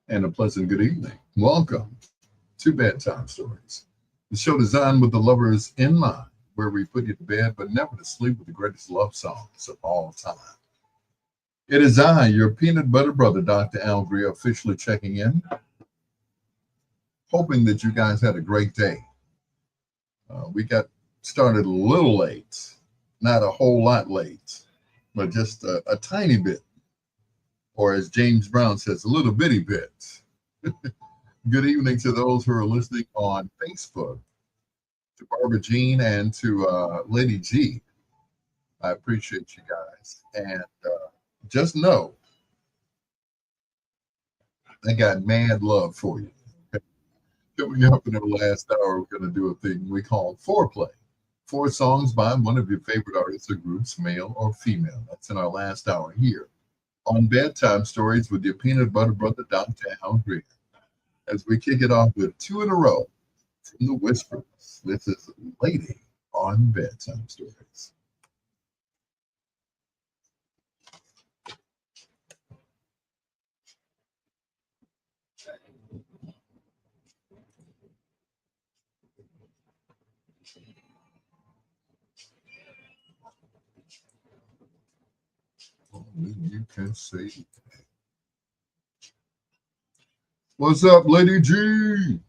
And a pleasant good evening. Welcome to Bedtime Stories, the show designed with the lovers in mind, where we put you to bed but never to sleep with the greatest love songs of all time. It is I, your peanut butter brother, Dr. Al Greer, officially checking in, hoping that you guys had a great day. We got started a little late, not a whole lot late, but just a tiny bit, or as James Brown says, a little bitty bit. Good evening to those who are listening on Facebook, to Barbara Jean and to Lady G. I appreciate you guys. And just know I got mad love for you. Coming up in our last hour, we're going to do a thing we call foreplay. 4 songs by one of your favorite artists or groups, male or female. That's in our last hour here on Bedtime Stories with your peanut butter brother, Dr. Al Greer. As we kick it off with 2 in a row from the Whispers. This is Lady on Bedtime Stories. Only you can say. What's up, Lady G?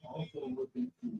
Also looking to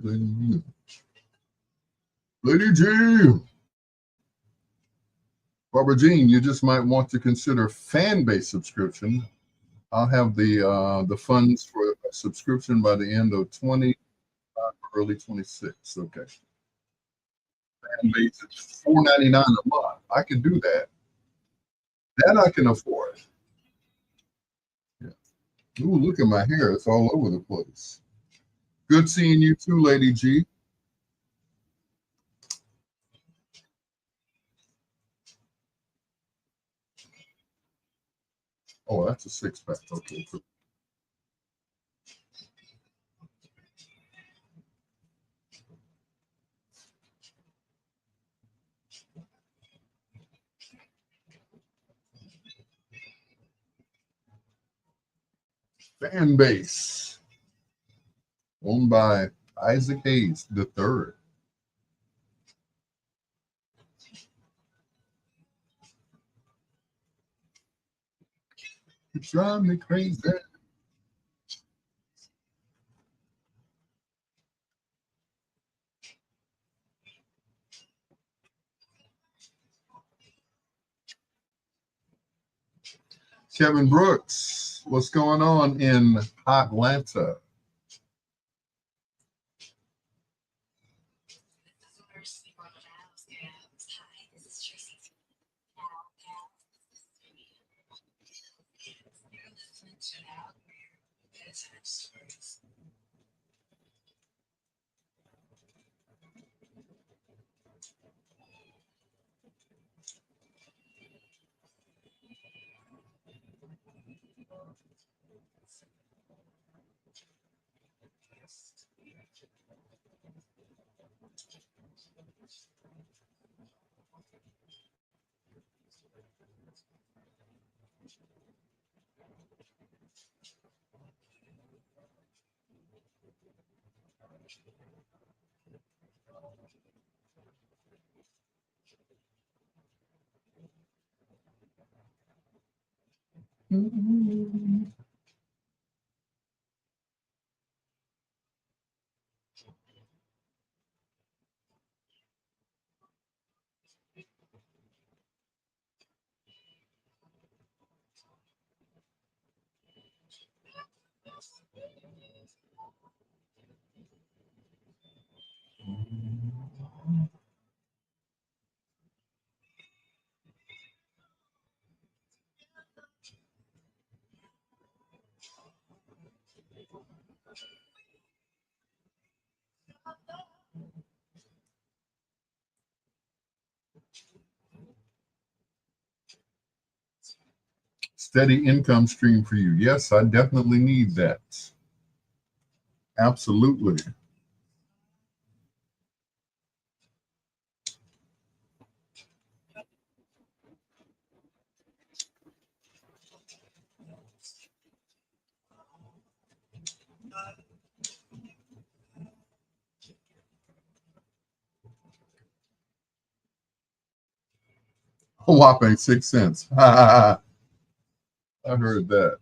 Lady, Lady G. Barbara Jean, you just might want to consider fan-based subscription. I'll have the funds for a subscription by the end of 20, early 26. Okay. Fan-based is $4.99 a month. I can do that. That I can afford. Yeah. Ooh, look at my hair. It's all over the place. Good seeing you too, Lady G. Oh, that's a six pack. Okay. Fan base owned by Isaac Hayes the third. You drive me crazy. Kevin Brooks, what's going on in Atlanta? Steady income stream for you. Yes, I definitely need that. Absolutely. A whopping 6 cents. I heard that.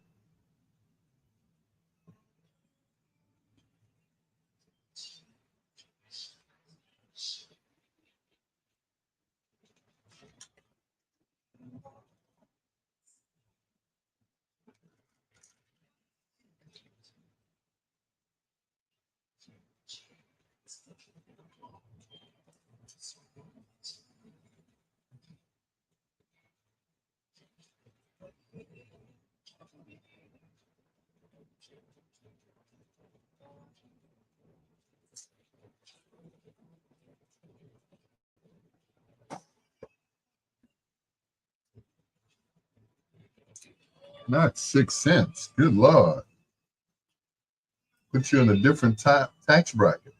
Not 6 cents. Good Lord. Put you in a different tax bracket.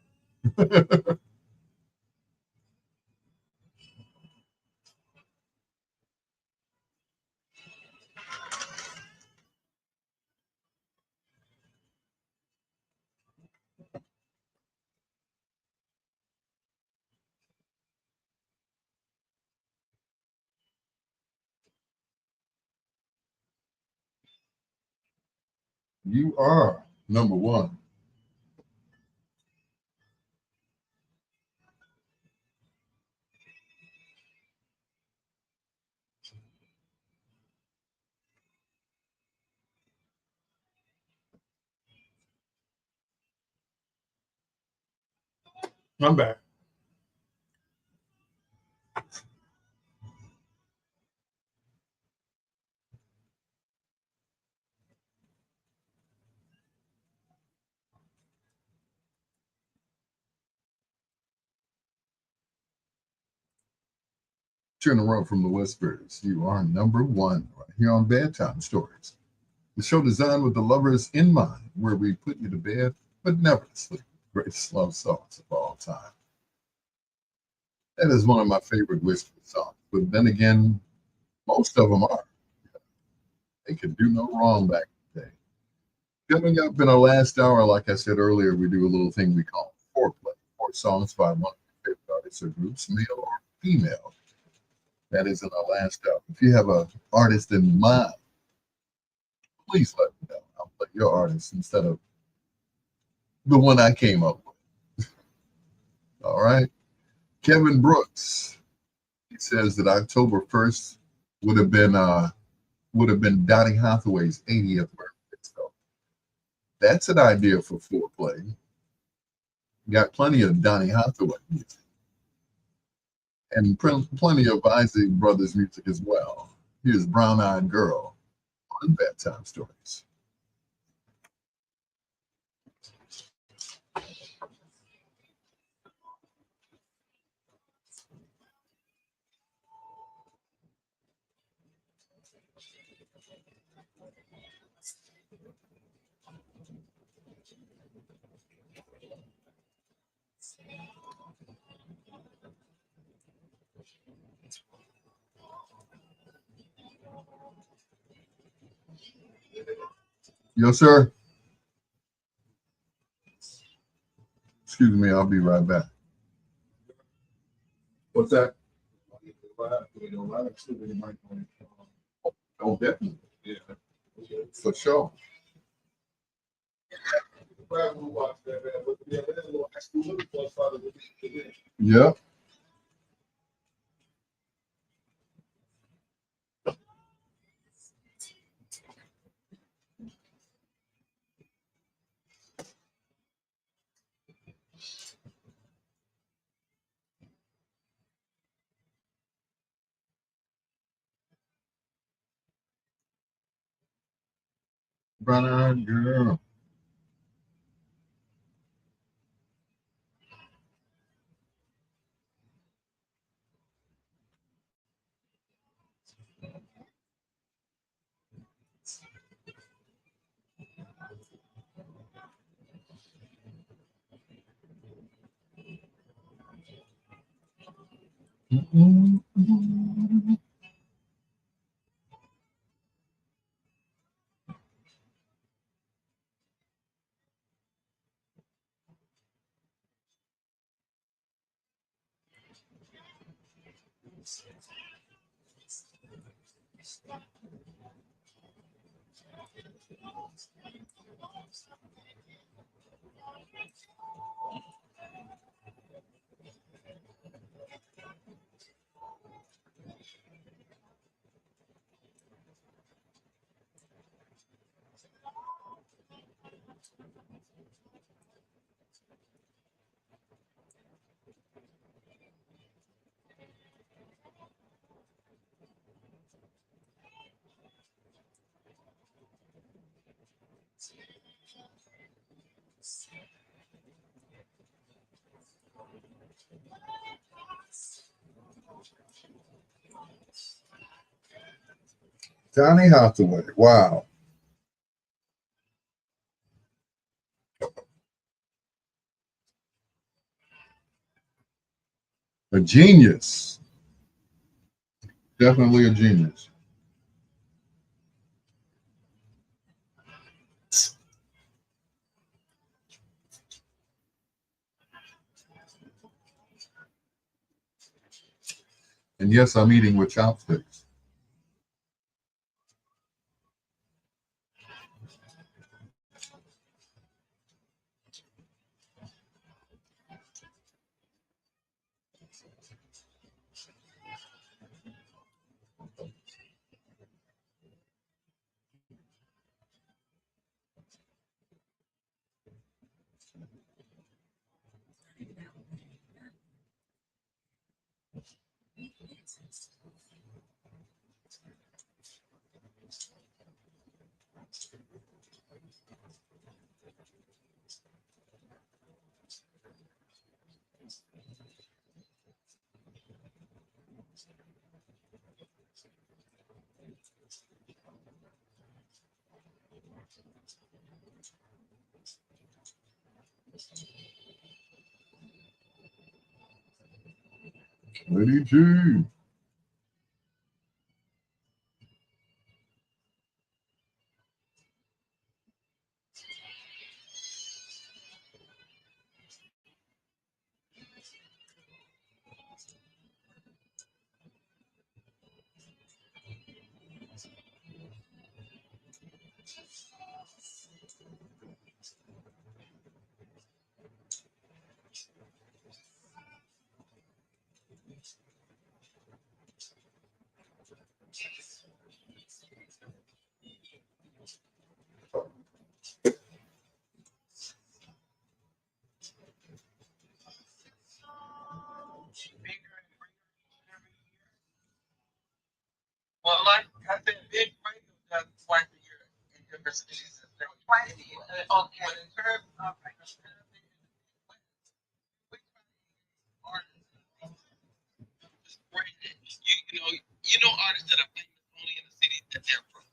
You are number one. I'm back. Turn around from the whispers. You are number one right here on Bedtime Stories. The show designed with the lovers in mind, where we put you to bed, but never to sleep. Greatest love songs of all time. That is one of my favorite whisper songs. But then again, most of them are. They could do no wrong back in the day. Coming up in our last hour, like I said earlier, we do a little thing we call foreplay. Four songs by one of your favorite artists or groups, male or female. That is in our last hour. If you have an artist in mind, please let me know. I'll play your artist instead of the one I came up with. All right. Kevin Brooks. He says that October 1st would have been Donny Hathaway's 80th birthday. So that's an idea for foreplay. Got plenty of Donny Hathaway music and plenty of Isaac Brothers music as well. Here's Brown Eyed Girl on Bedtime Stories. Yes, sir. Excuse me, I'll be right back. What's that? Oh, definitely. Yeah. For sure. Yeah. Brown Eyed Girl. Mm-mm. Donny Hathaway. Wow. A genius. Definitely a genius. And yes, I'm eating with chopsticks. Lady G. Well, like I said, big radio does twice a year in different cities and states. Twice a year. Okay. But in terms of we try to artists spread it. You know artists that are famous only in the city that they're from.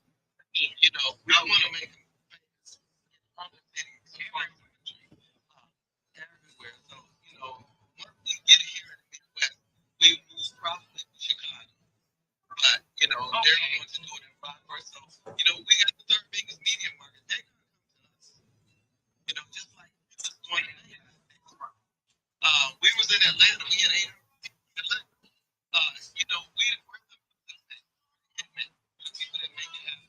You know, we want to make them famous in other cities across the country, everywhere. So, once we get it here in the Midwest, we move probably to Chicago. But, they're going to do it in Rockford. So, we got the third biggest media market. They're going to come to us. Just like this is going to we was in Atlanta. We had 8 Atlanta. We were the hitmen. People that make it happen.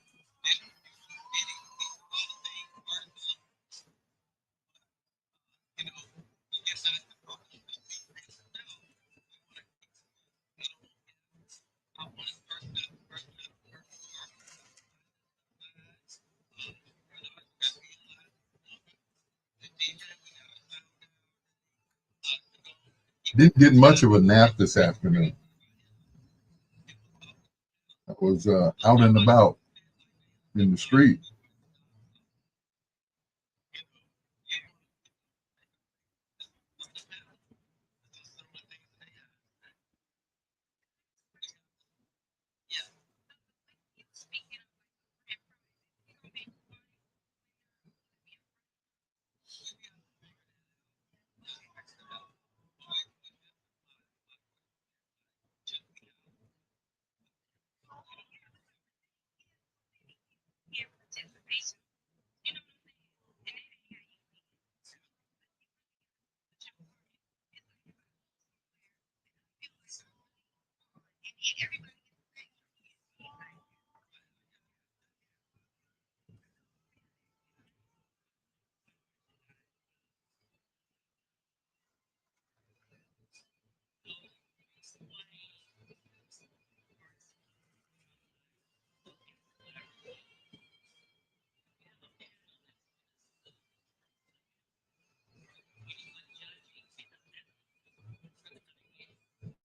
Didn't get much of a nap this afternoon. I was out and about in the street.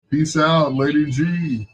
Peace out, Lady G.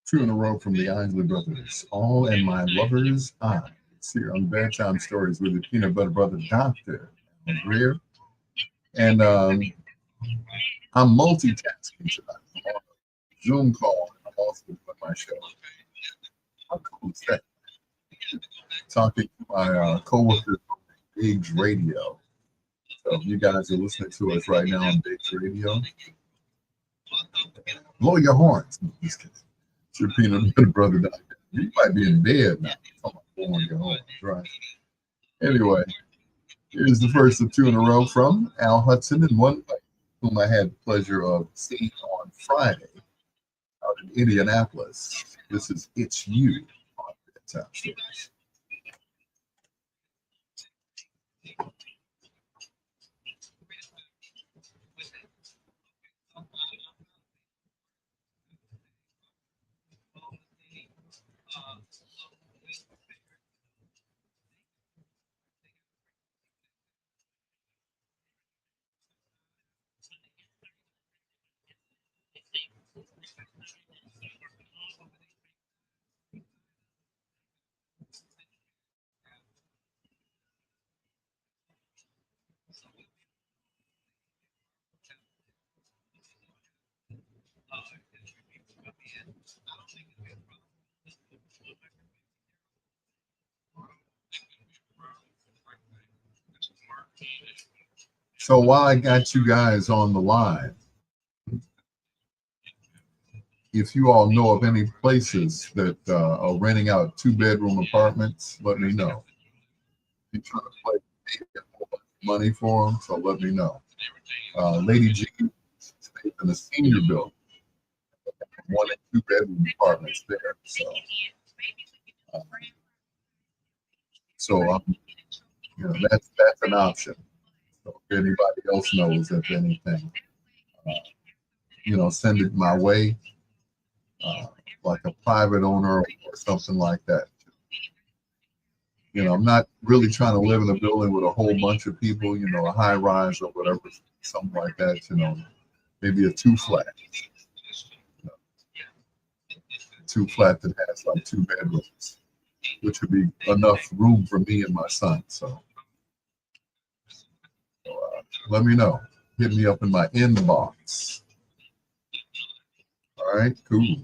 Two in a row from the Isley Brothers. All in my lover's eyes. Here on Bedtime Stories with the Peanut Butter Brother Dr. Greer. And I'm multitasking tonight. I'm on a Zoom call. And I'm also doing my show. How cool is that? Talking to my coworkers on Biggs Radio. So if you guys are listening to us right now on Biggs Radio, blow your horns. No, just kidding. It's your peanut butter brother down there. You might be in bed now. Talking about blowing your horns, right? Anyway, here's the first of two in a row from Al Hudson and one Lake, whom I had the pleasure of seeing on Friday out in Indianapolis. This is It's You on Bedtime Stories. So while I got you guys on the line, if you all know of any places that are renting out 2-bedroom apartments, let me know. If you're trying to play a whole bunch of money for them, so let me know. Lady G stays in a senior building, 1 and 2-bedroom apartments there. So that's an option. So if anybody else knows of anything, send it my way, like a private owner or something like that. I'm not really trying to live in a building with a whole bunch of people, a high rise or whatever, something like that, maybe a 2-flat. 2-flat that has like 2 bedrooms, which would be enough room for me and my son. So let me know. Hit me up in my inbox. All right, cool.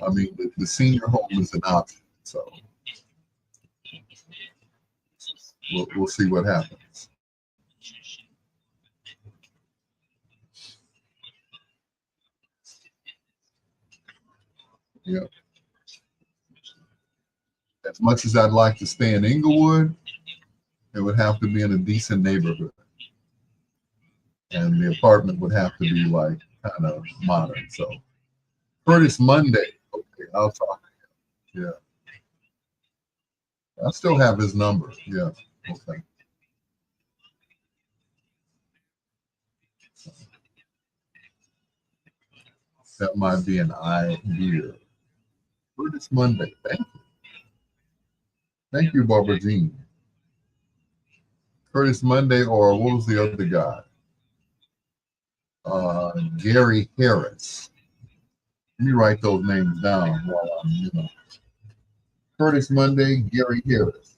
I mean, the senior home is an option, so we'll see what happens. Yeah. As much as I'd like to stay in Inglewood, it would have to be in a decent neighborhood, and the apartment would have to be like kind of modern. So Curtis Monday, okay, I'll talk to him. Yeah, I still have his number. Yeah, okay. That might be an idea. Curtis Monday, thank you, Barbara Jean. Curtis Monday, or what was the other guy? Gary Harris. Let me write those names down while I'm, Curtis Monday, Gary Harris.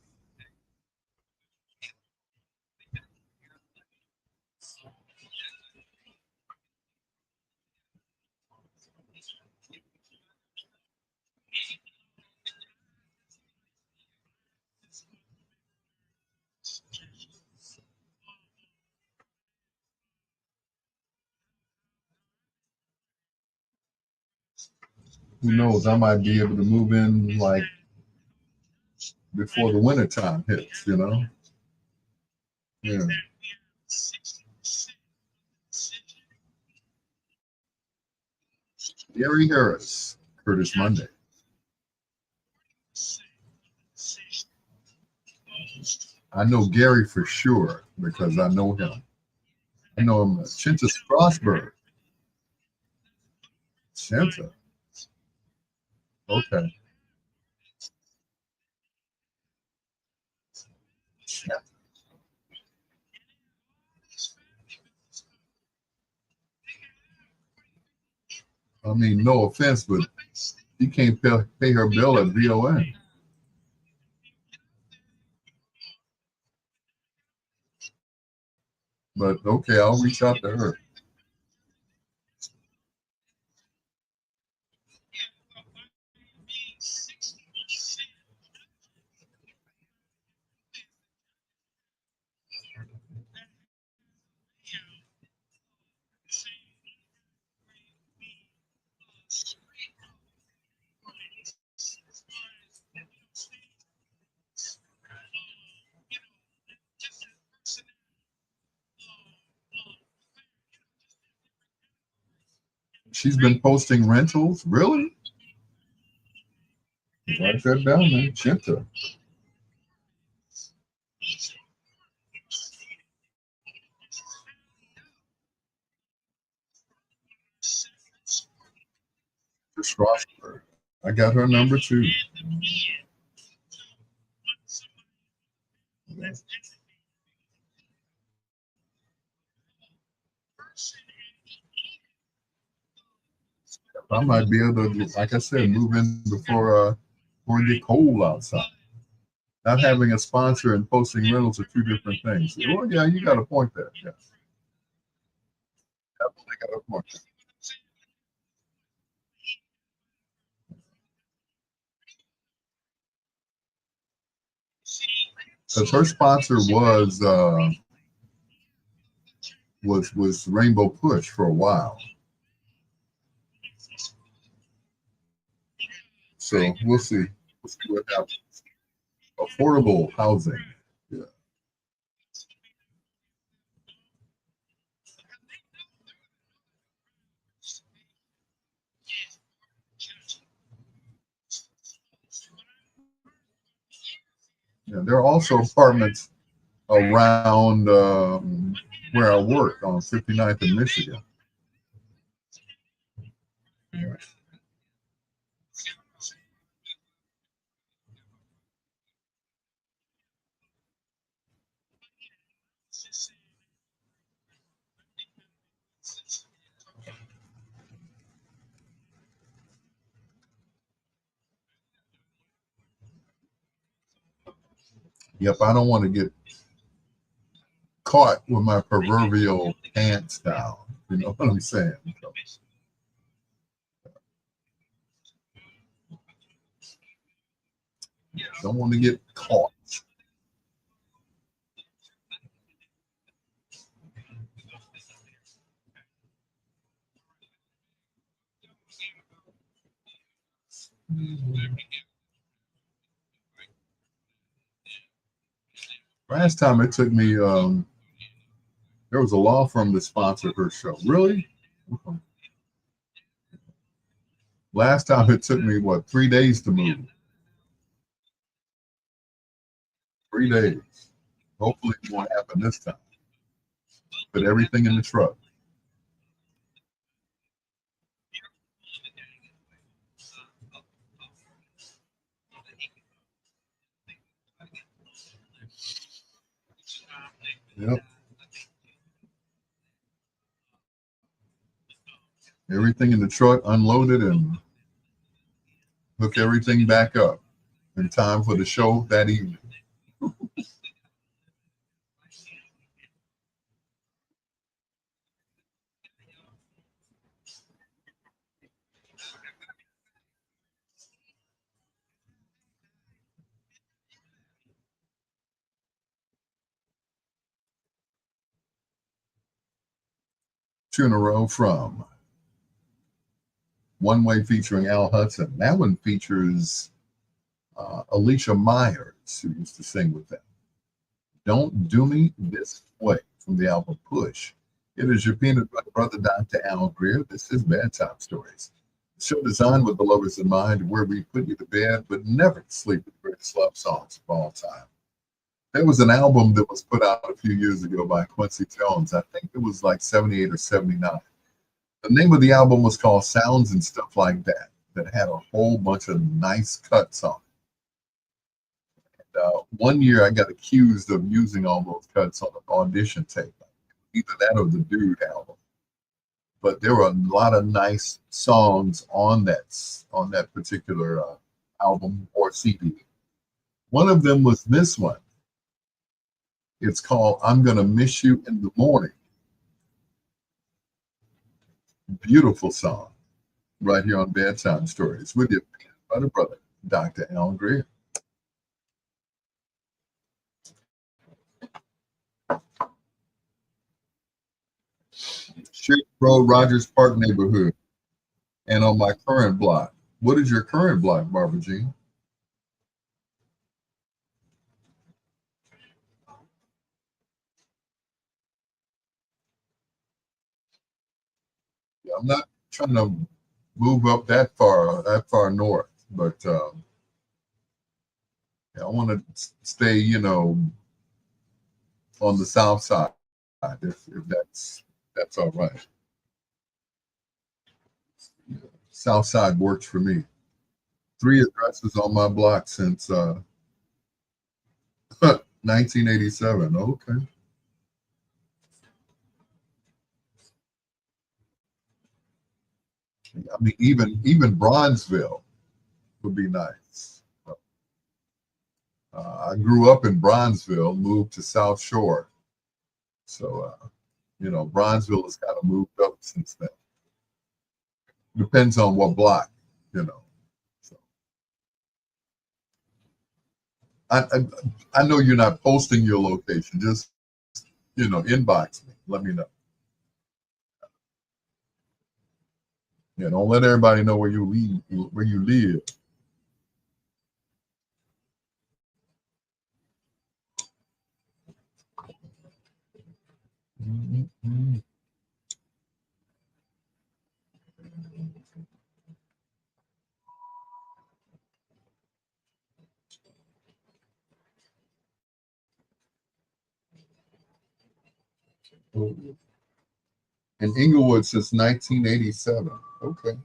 Who knows? I might be able to move in like before the winter time hits. Yeah. Gary Harris, Curtis Monday. I know Gary for sure because I know him. I know him as Chinta Strasberg. Chinta. Okay. I mean, no offense, but you can't pay her bill at VON. But okay, I'll reach out to her. She's been posting rentals. Really? Write that down, man. Chinta. Strasberg. I got her number too. I might be able to, like I said, move in before it get cold outside. Not having a sponsor and posting rentals are two different things. Well, yeah, you got a point there. Yeah, definitely got a point. Because her sponsor was Rainbow Push for a while. So we'll see. We'll see what happens. Affordable housing. Yeah. Yeah. There are also apartments around where I work on 59th in Michigan. Yep, I don't want to get caught with my proverbial pants down. You know what I'm saying? So, don't want to get caught. Last time it took me, there was a law firm that sponsored her show. Really? Last time it took me, what, 3 days to move? 3 days. Hopefully it won't happen this time. Put everything in the truck. Yep. Everything in the truck, unloaded, and hook everything back up in time for the show that evening. Two in a row from One Way featuring Al Hudson. That one features Alicia Myers, who used to sing with them. Don't Do Me This Way from the album Push. It is your peanut butter brother, Dr. Al Greer. This is Bedtime Stories. The show designed with the lovers in mind, where we put you to bed, but never sleep with the greatest love songs of all time. There was an album that was put out a few years ago by Quincy Jones. I think it was like 78 or 79. The name of the album was called Sounds and Stuff Like That, that had a whole bunch of nice cuts on it. One year I got accused of using all those cuts on an audition tape, either that or the Dude album. But there were a lot of nice songs on that particular album or CD. One of them was this one. It's called "I'm Gonna Miss You in the Morning." Beautiful song, right here on Bedtime Stories with your peanut butter brother, Dr. Al Greer. Sheriff Road, Rogers Park neighborhood, and on my current block. What is your current block, Barbara Jean? Yeah, I'm not trying to move up that far north, but yeah, I want to stay, on the south side, if that's all right. South side works for me. Three addresses on my block since 1987. Okay. I mean, even Bronzeville would be nice. I grew up in Bronzeville, moved to South Shore, so Bronzeville has kind of moved up since then. Depends on what block, you know. So I, I I know you're not posting your location. Just inbox me. Let me know. Yeah, don't let everybody know where you live. Mhm. In Inglewood since 1987. Okay.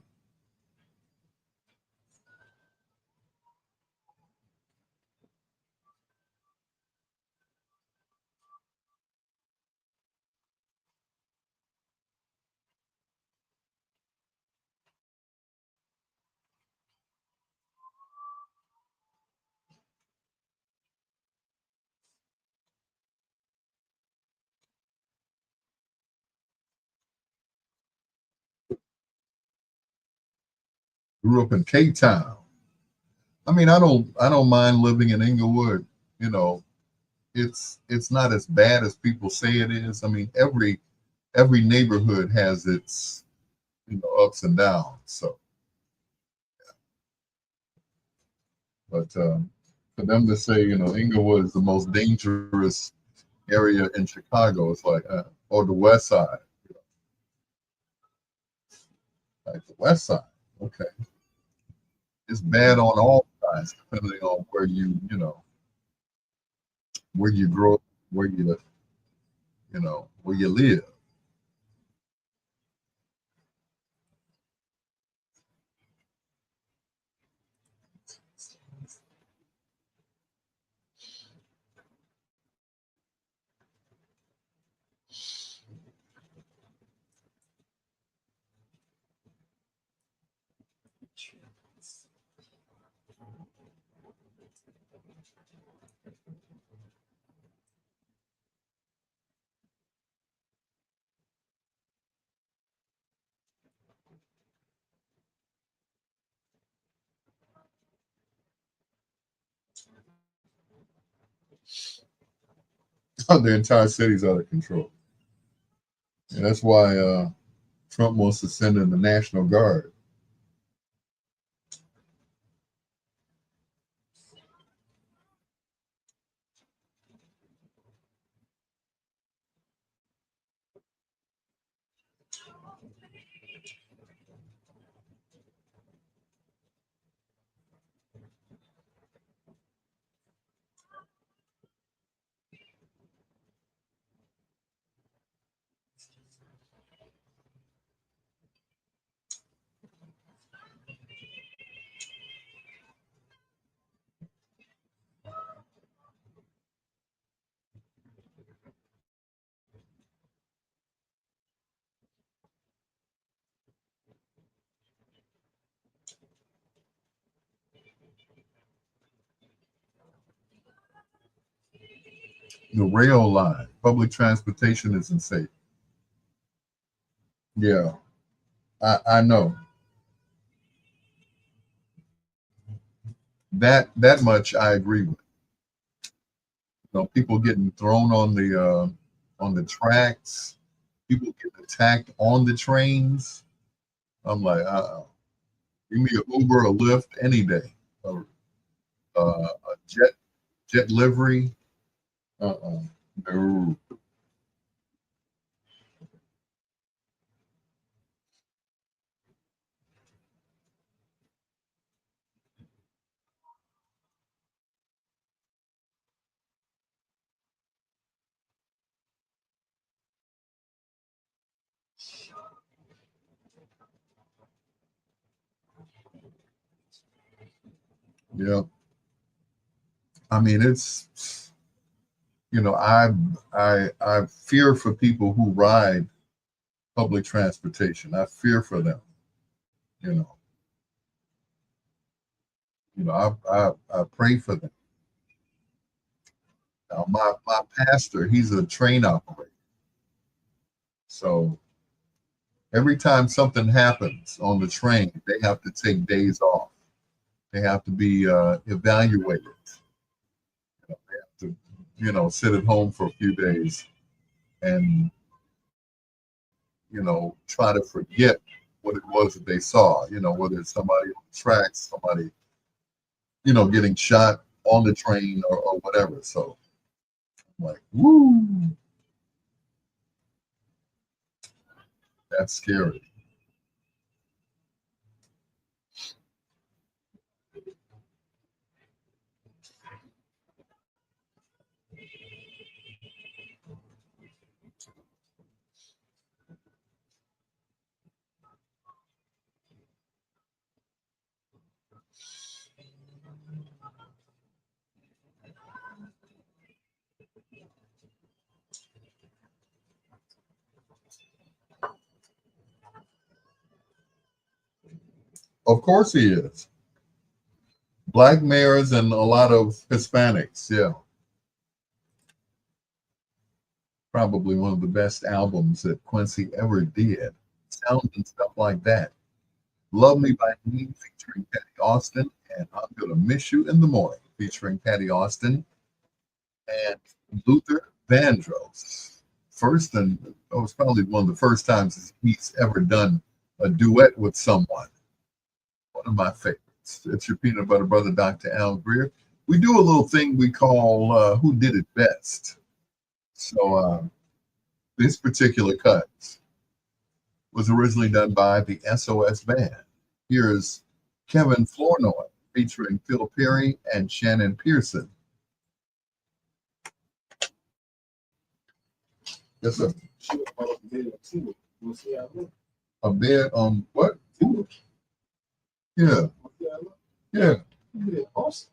Grew up in Cape Town. I mean, I don't mind living in Inglewood. You know, it's not as bad as people say it is. I mean, every neighborhood has its ups and downs. So, but for them to say Inglewood is the most dangerous area in Chicago, it's like or the West Side, like the West Side. Okay, it's bad on all sides depending on where you grow, where where you live. The entire city's out of control, and that's why Trump wants to send in the National Guard. The rail line, public transportation isn't safe. Yeah, I know that much. I agree with. People getting thrown on the tracks, people getting attacked on the trains. I'm like, give me an Uber, a Lyft any day. A jet livery. Uh-uh. No. Yeah. I mean, it's, I fear for people who ride public transportation. I fear for them. You know, I pray for them. Now, my pastor, he's a train operator. So every time something happens on the train, they have to take days off. They have to be evaluated. They have to, sit at home for a few days and, try to forget what it was that they saw, whether it's somebody on the tracks, somebody, getting shot on the train or whatever. So I'm like, woo, that's scary. Of course he is. Black mayors and a lot of Hispanics. Yeah. Probably one of the best albums that Quincy ever did. Sounds and stuff like that. Love Me by Me featuring Patty Austin, and I'm Gonna Miss You in the Morning featuring Patty Austin and Luther Vandross. First, and it was probably one of the first times he's ever done a duet with someone. One of my favorites. It's your peanut butter brother, Dr. Al Greer. We do a little thing we call Who Did It Best. So this particular cut was originally done by the SOS Band. Here's Kevin Flournoy featuring Phil Perry and Shannon Pearson. Yes, sir. A bed on what? Yeah. Yeah. Awesome.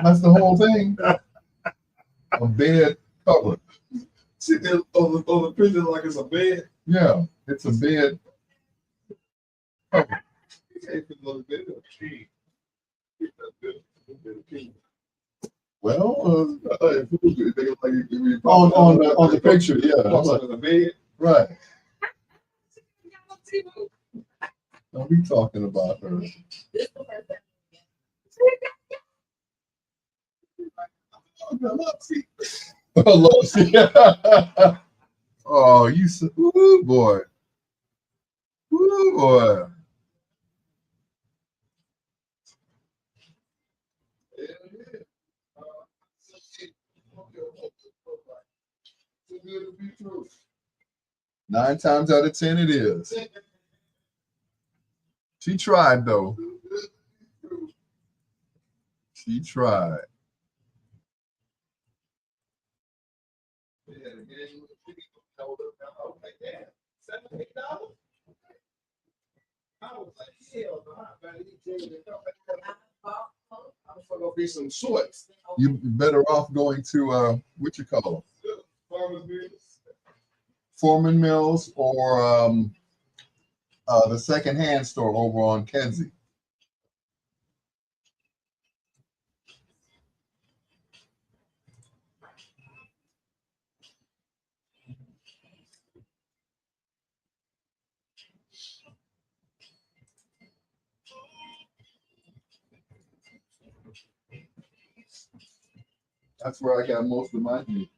That's the whole thing. A bed cover. See that on the picture like it's a bed? Yeah, it's a bed cover. Well, on the picture, yeah. On the bed. Right. Don't be talking about her. Oh, you said, ooh, boy. Ooh, boy. Nine times out of 10, it is. She tried, though. She tried. You better off going to what you call them? Foreman Mills or the second-hand store over on Kedzie. That's where I got most of my music.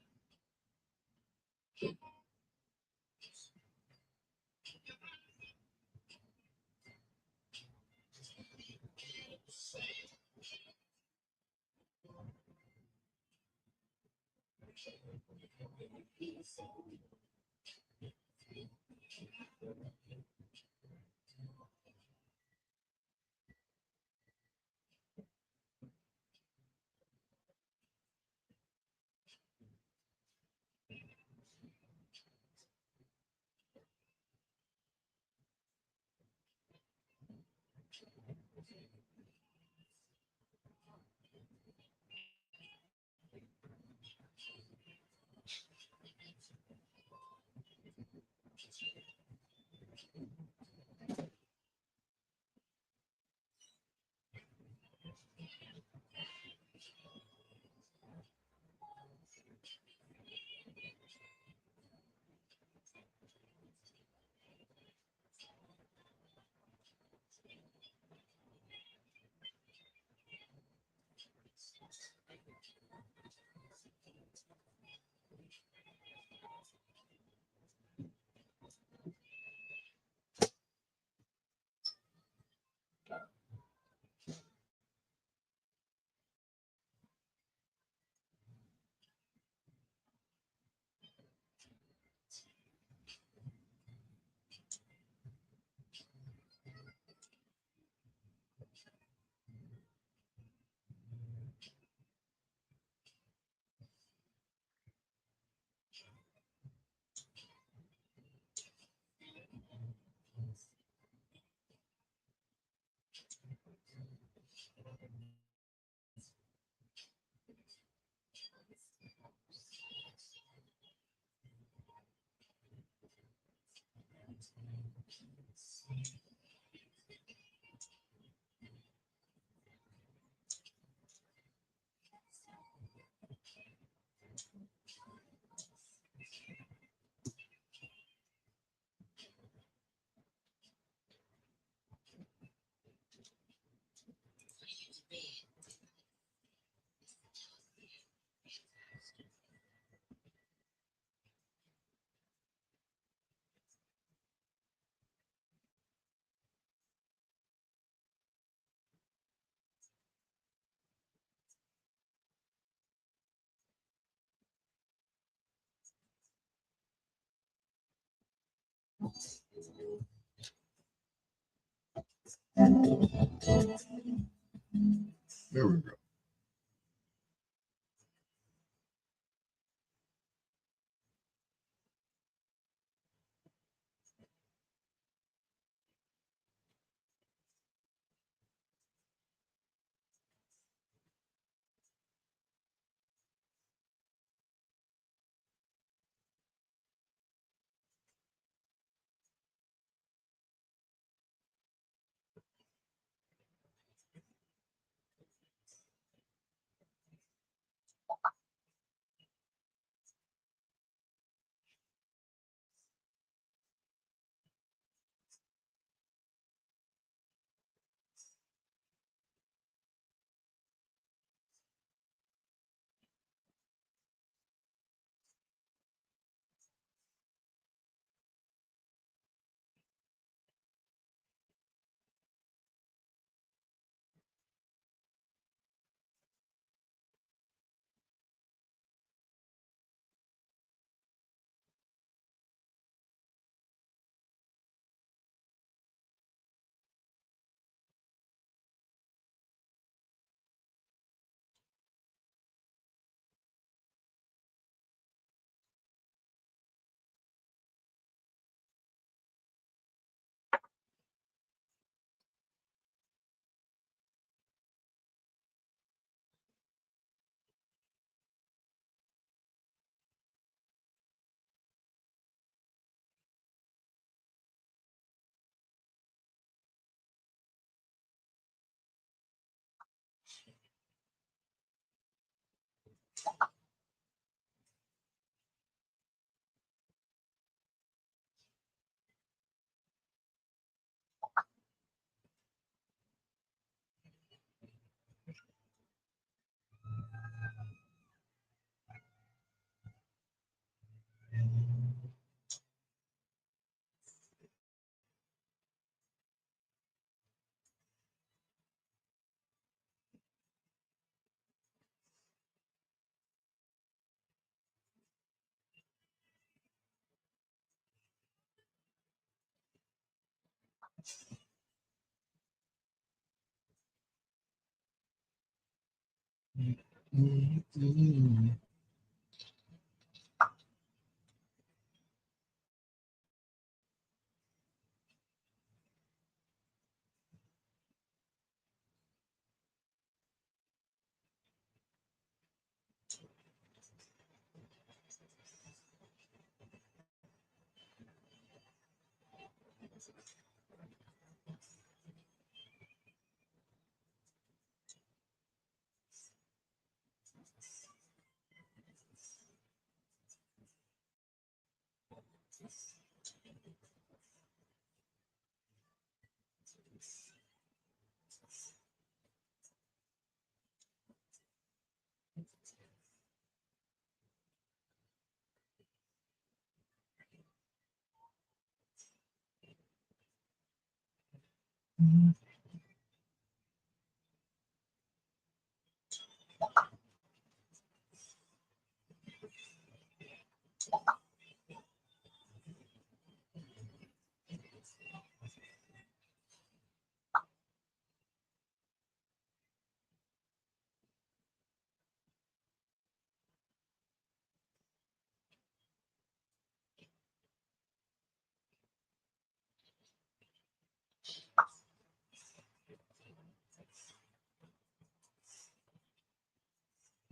There we go.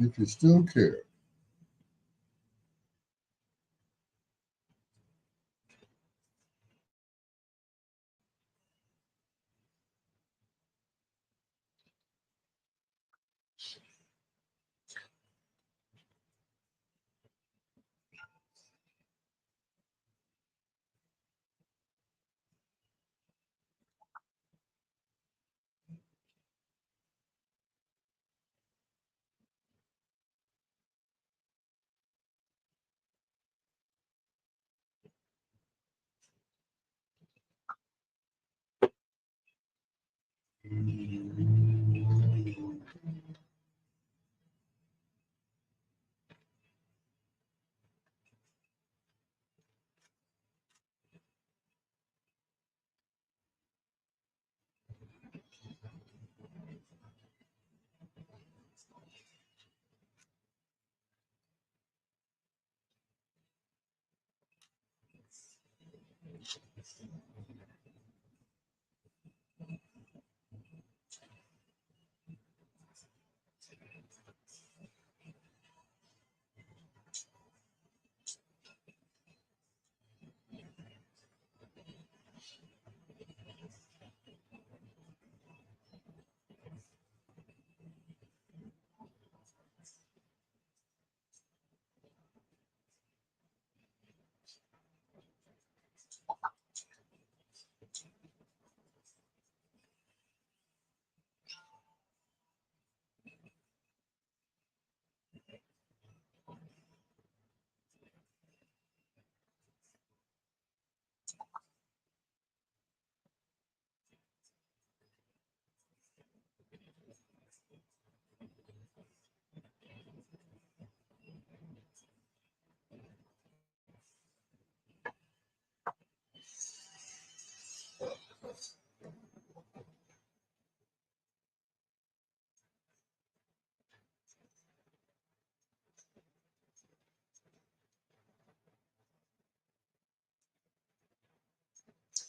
If you still care.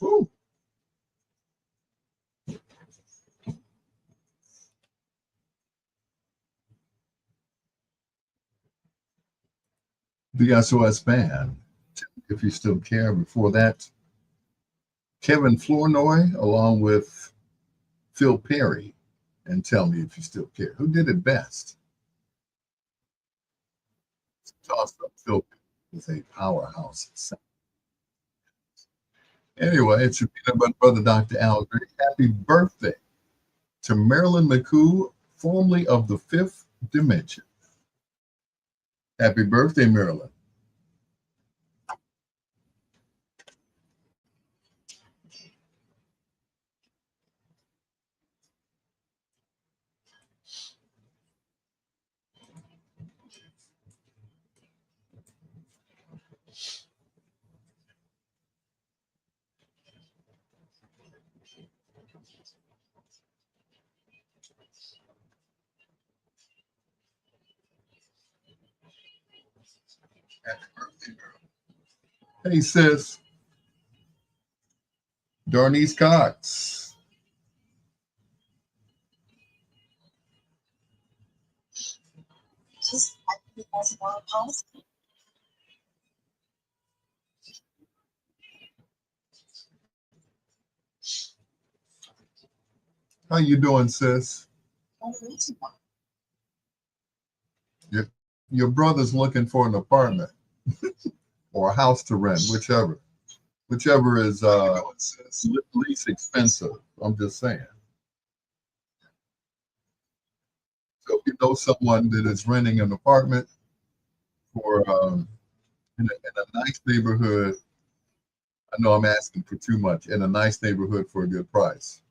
Woo. The SOS Band, if you still care. Before that, Kevin Flournoy, along with Phil Perry, and Tell Me If You Still Care. Who did it best? Toss up Phil Perry with a powerhouse. Anyway, it's your peanut butter brother, Dr. Al Green. Happy birthday to Marilyn McCoo, formerly of the Fifth Dimension. Happy birthday, Marilyn. Happy birthday, Marilyn. Hey, sis. Darnice Cox. How you doing, sis? Your, your brother's looking for an apartment or a house to rent, whichever. Whichever is least expensive. I'm just saying. So if you know someone that is renting an apartment for in a nice neighborhood, I know I'm asking for too much. In a nice neighborhood for a good price.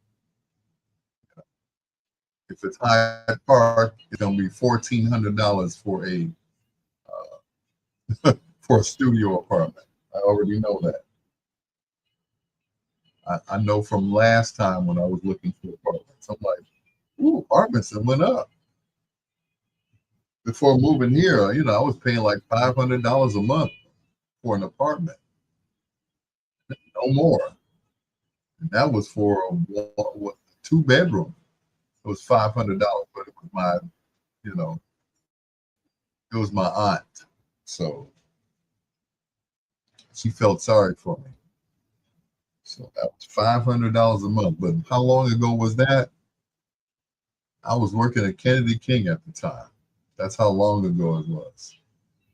If it's Hyde Park, it's gonna be $1,400 for a studio apartment. I already know that. I know from last time when I was looking for apartments. I'm like, ooh, apartments that went up. Before moving here, I was paying like $500 a month for an apartment, no more. And that was for a 2 bedroom. It was $500, but you know, it was my aunt. So she felt sorry for me. So that was $500 a month. But how long ago was that? I was working at Kennedy King at the time. That's how long ago it was.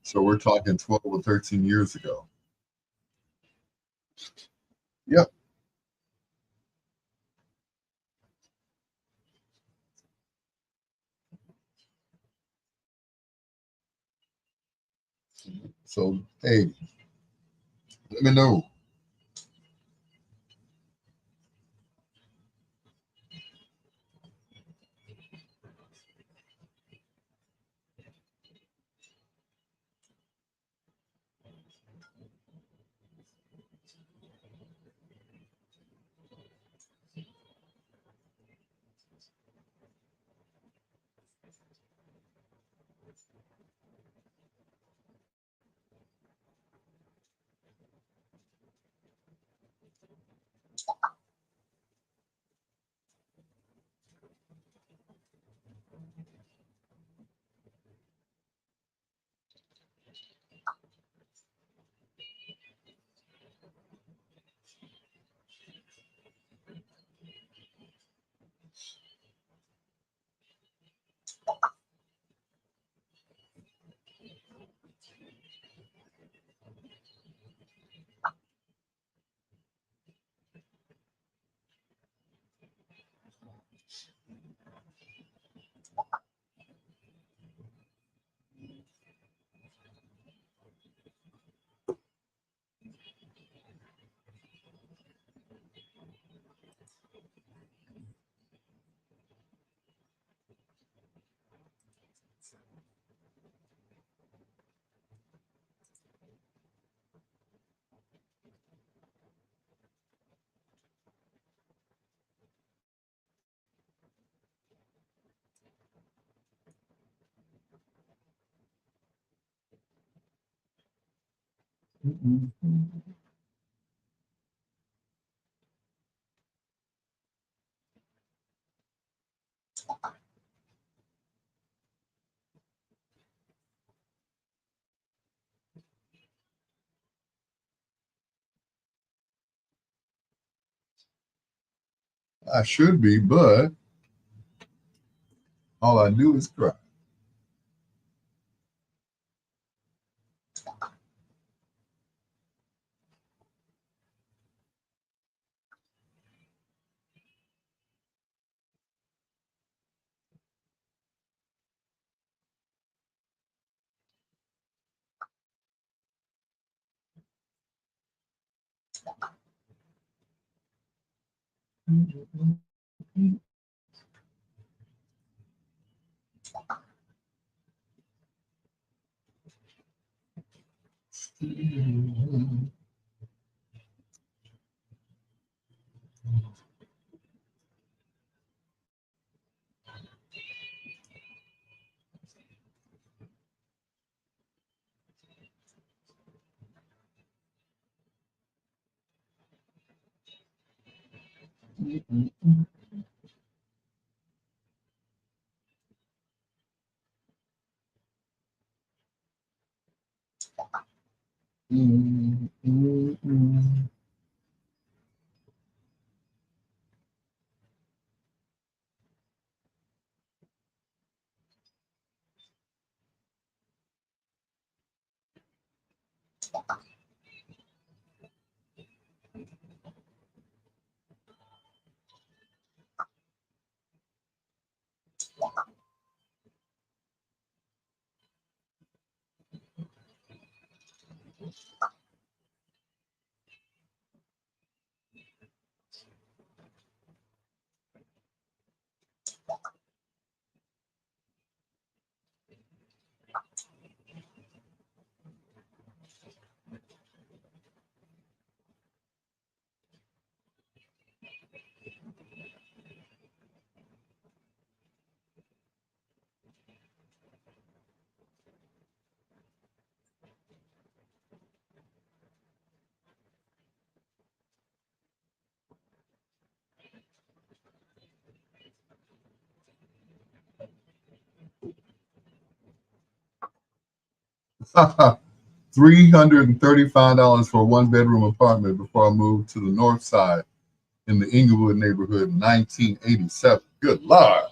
So we're talking 12 or 13 years ago. Yep. So hey, let me know. I should be, but all I do is cry. $335 for a one-bedroom apartment before I moved to the north side in the Inglewood neighborhood in 1987. Good Lord.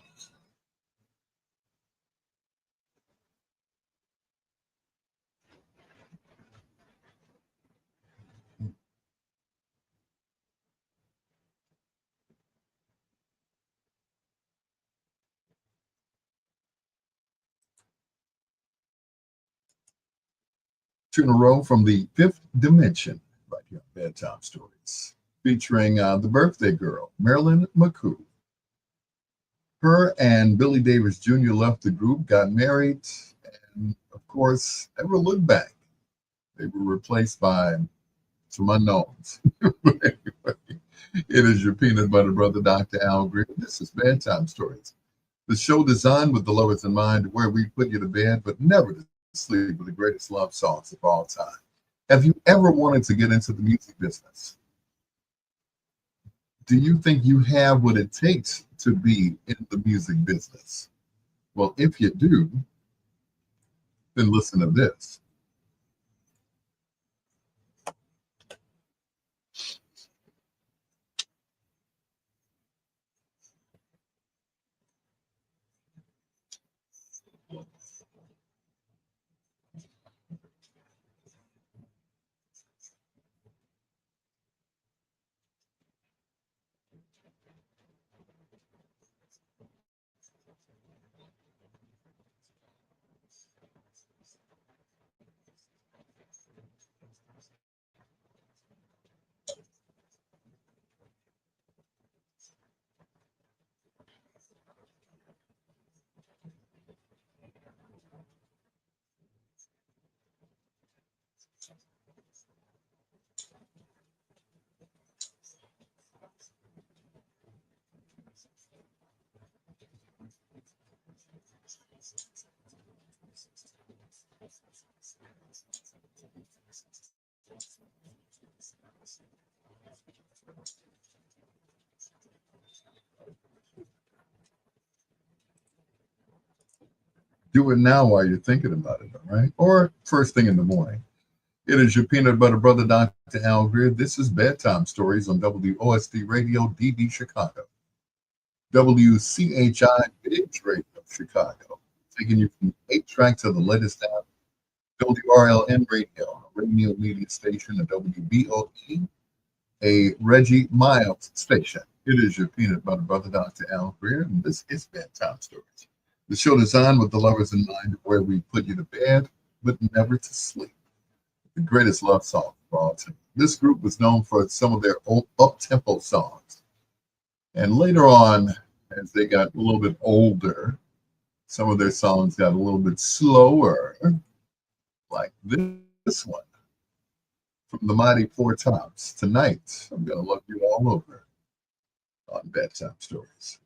Two in a row from the fifth dimension, right here on Bedtime Stories, featuring the birthday girl, Marilyn McCoo. Her and Billy Davis Jr. left the group, got married, and of course, never looked back. They were replaced by some unknowns. But anyway, it is your peanut butter brother, Dr. Al Greer. This is Bedtime Stories, the show designed with the lovers in mind, where we put you to bed, but never to sleep, with the greatest love songs of all time. Have you ever wanted to get into the music business? Do you think you have what it takes to be in the music business? Well, if you do, then listen to this. Do it now while you're thinking about it, all right? Or first thing in the morning. It is your peanut butter brother, Dr. Al Greer. This is Bedtime Stories on WOSD Radio, DD Chicago, WCHI Biggs Radio Chicago, taking you from 8 track to the latest app, WRLN Radio, a radio media station, and WBOE, a Reggie Miles station. It is your peanut butter brother, Dr. Al Greer, and this is Bedtime Stories. The show designed with the lovers in mind, where we put you to bed, but never to sleep. The greatest love song of all time. This group was known for some of their up-tempo songs. And later on, as they got a little bit older, some of their songs got a little bit slower, like this one from the Mighty Four Tops. Tonight, I'm going to love you all over on Bedtime Stories.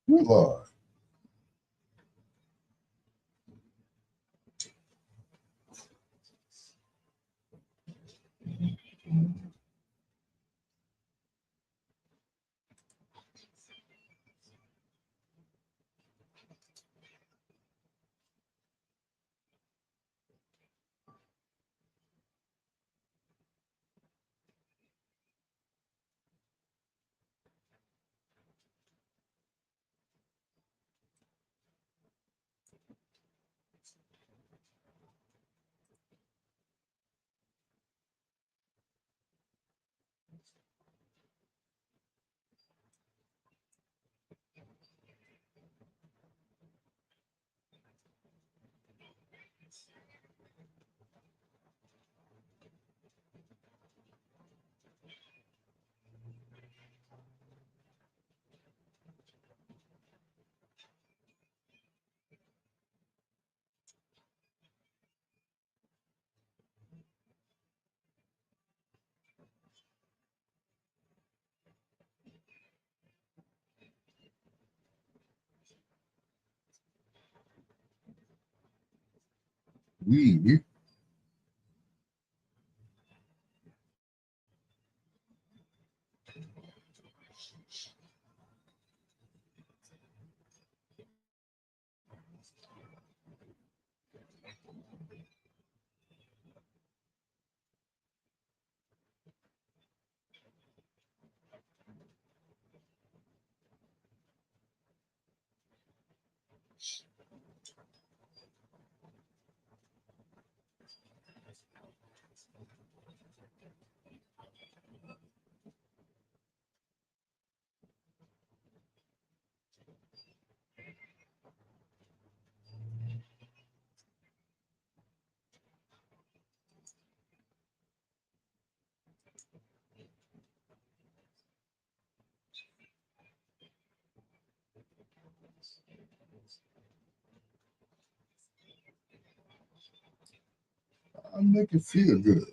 Good Lord. We I make it feel good.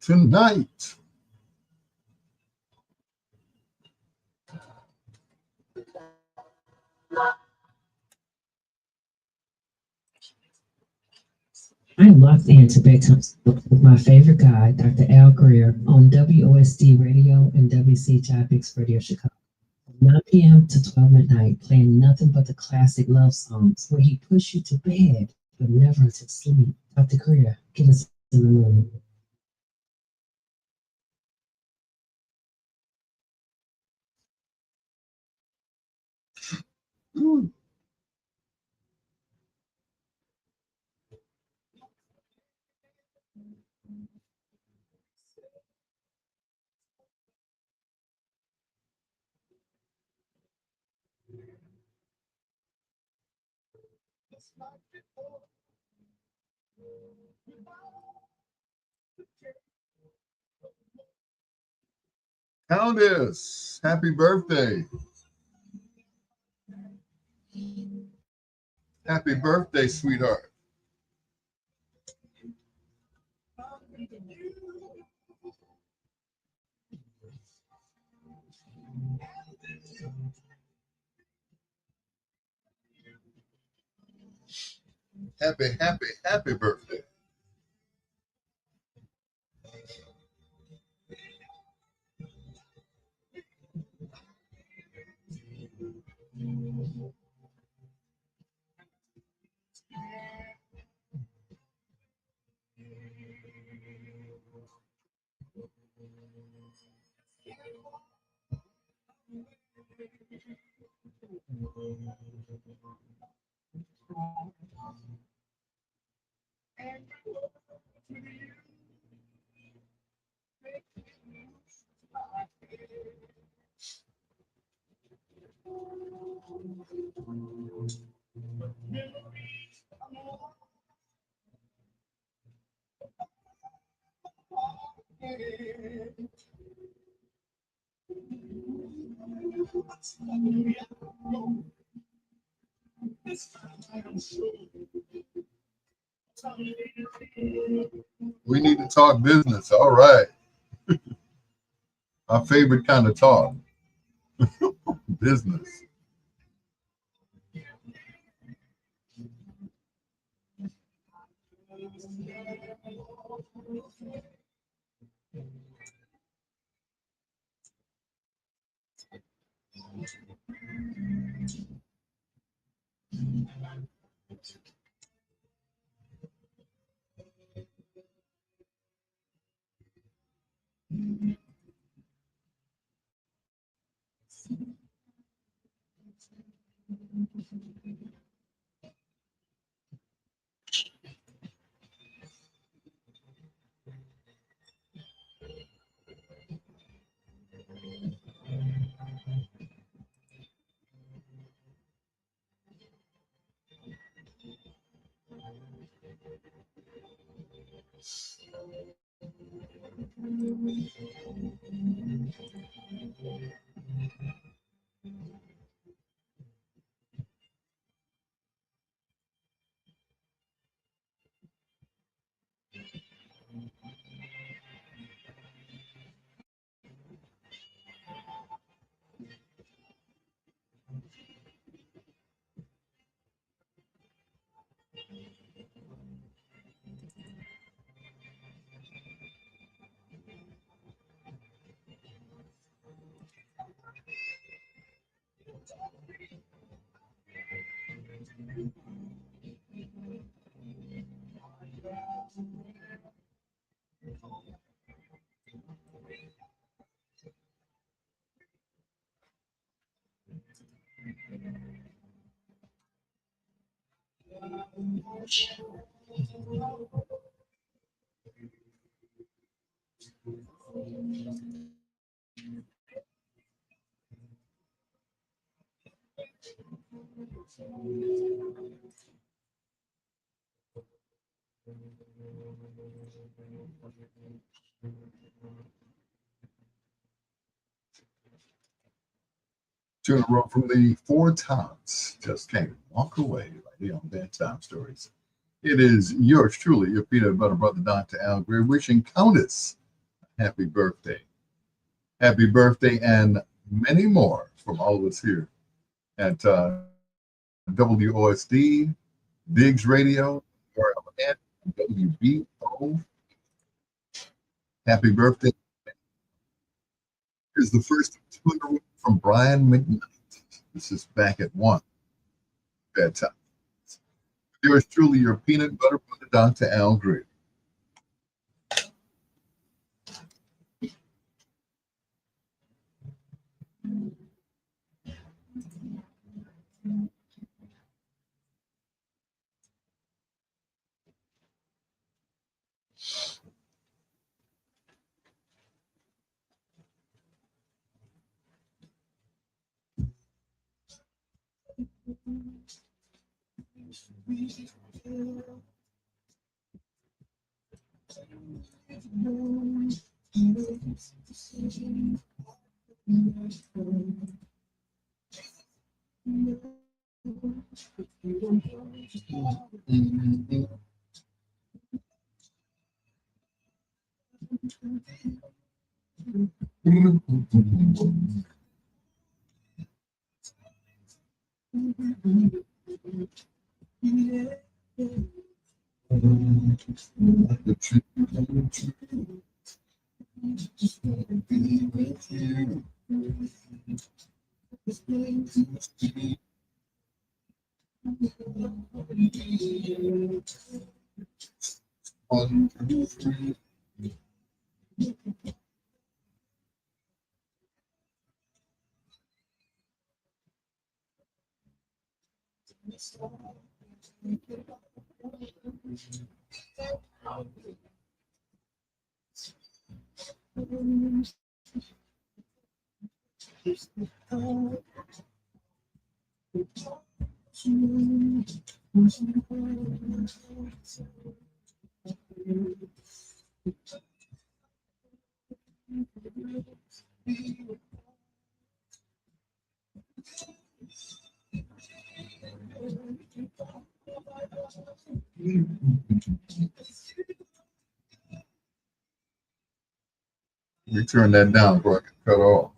tonight. I am locked into Bedtime with my favorite guy, Dr. Al Greer, on WOSD Radio and WCHIX Radio Chicago. From 9 p.m. to 12 midnight, playing nothing but the classic love songs where he push you to bed, but never to sleep. Dr. Greer, get us in the mood. Ooh. Countess, happy birthday. Happy birthday, sweetheart. Happy birthday. We need to talk business. All right. Our favorite kind of talk. Business. Two in a row from the Four Tops. Just can't walk away right here on Bedtime Stories. It is yours truly, your peanut butter brother, Dr. Al Greer, wishing Countess happy birthday. Happy birthday and many more from all of us here at WOSD, Biggs Radio, and WBO. Happy birthday. Here's the first of two in a row from Brian McKnight. This is back at 1. Bedtime. Yours truly, your peanut butter brother, Dr. Al Greer. We turn that down before I can cut off.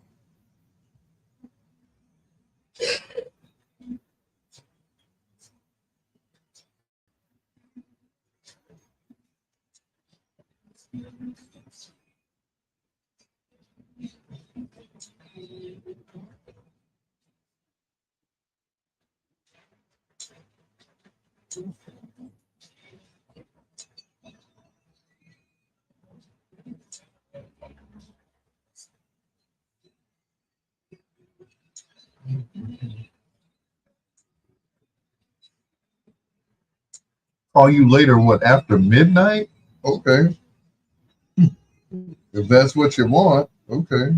Call you later, what, after midnight? Okay. If that's what you want, okay.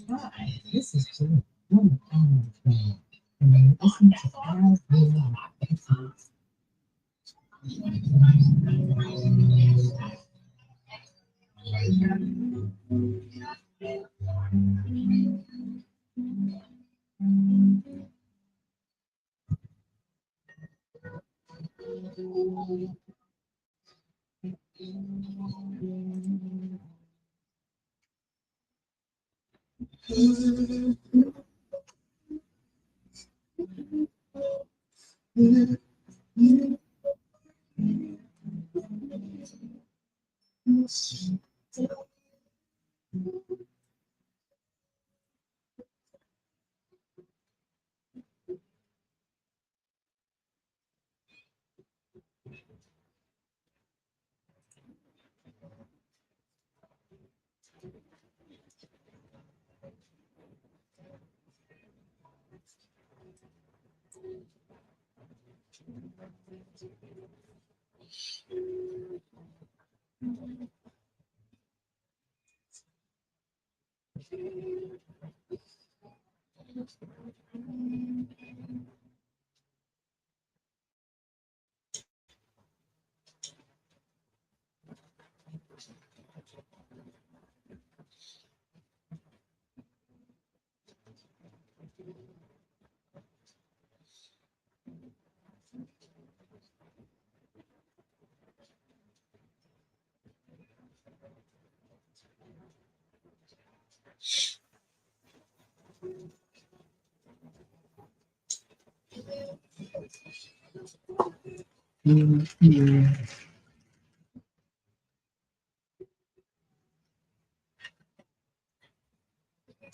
Hi, this is Jill. I'm the and you're listening to Al Green Bedtime.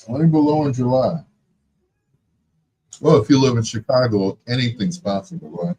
Only below in July. Well, if you live in Chicago, anything's possible, right?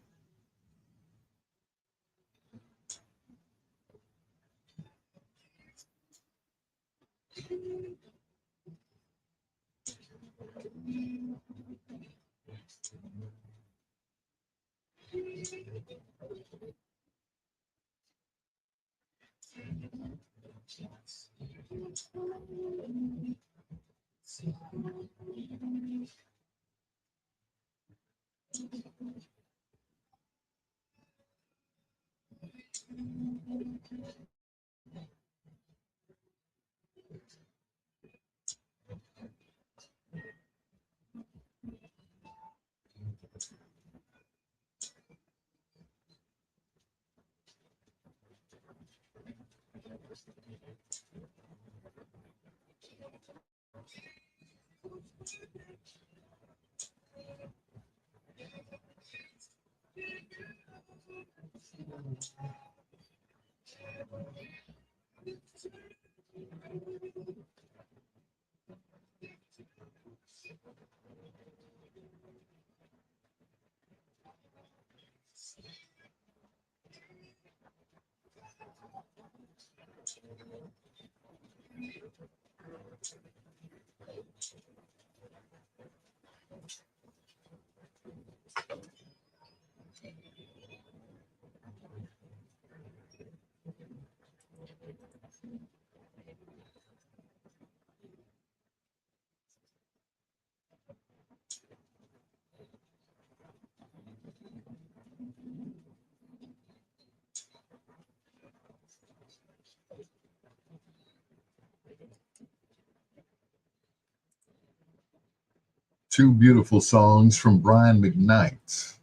Two beautiful songs from Brian McKnight.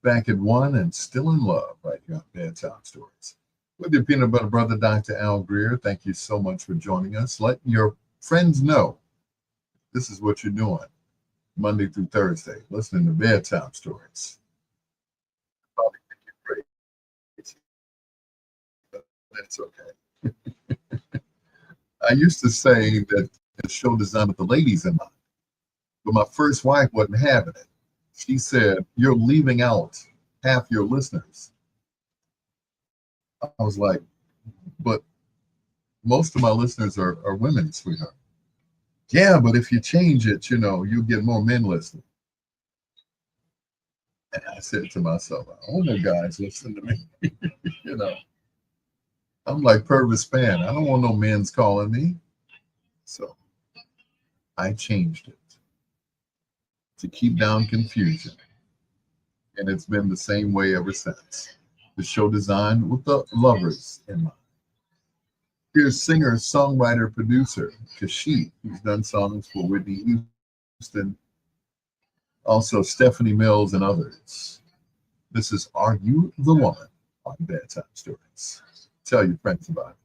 Back at One and Still in Love, right here on Bedtime Stories. With your peanut butter brother, Dr. Al Greer. Thank you so much for joining us. Let your friends know this is what you're doing Monday through Thursday, listening to Bedtime Stories. Probably think you're crazy, but that's okay. I used to say that the show designed with the ladies in mind, but my first wife wasn't having it. She said, "You're leaving out half your listeners." I was like, "But most of my listeners are women, sweetheart." "Yeah, but if you change it, you'll get more men listening." And I said to myself, "I don't know guys listen to me." you know, I'm like Purvis Span. I don't want no men's calling me. So I changed it to keep down confusion. And it's been the same way ever since. The show designed with the lovers in mind. Here's singer, songwriter, producer Kashif, who's done songs for Whitney Houston, also Stephanie Mills and others. This is Are You the Woman on Bedtime Stories. Tell your friends about it.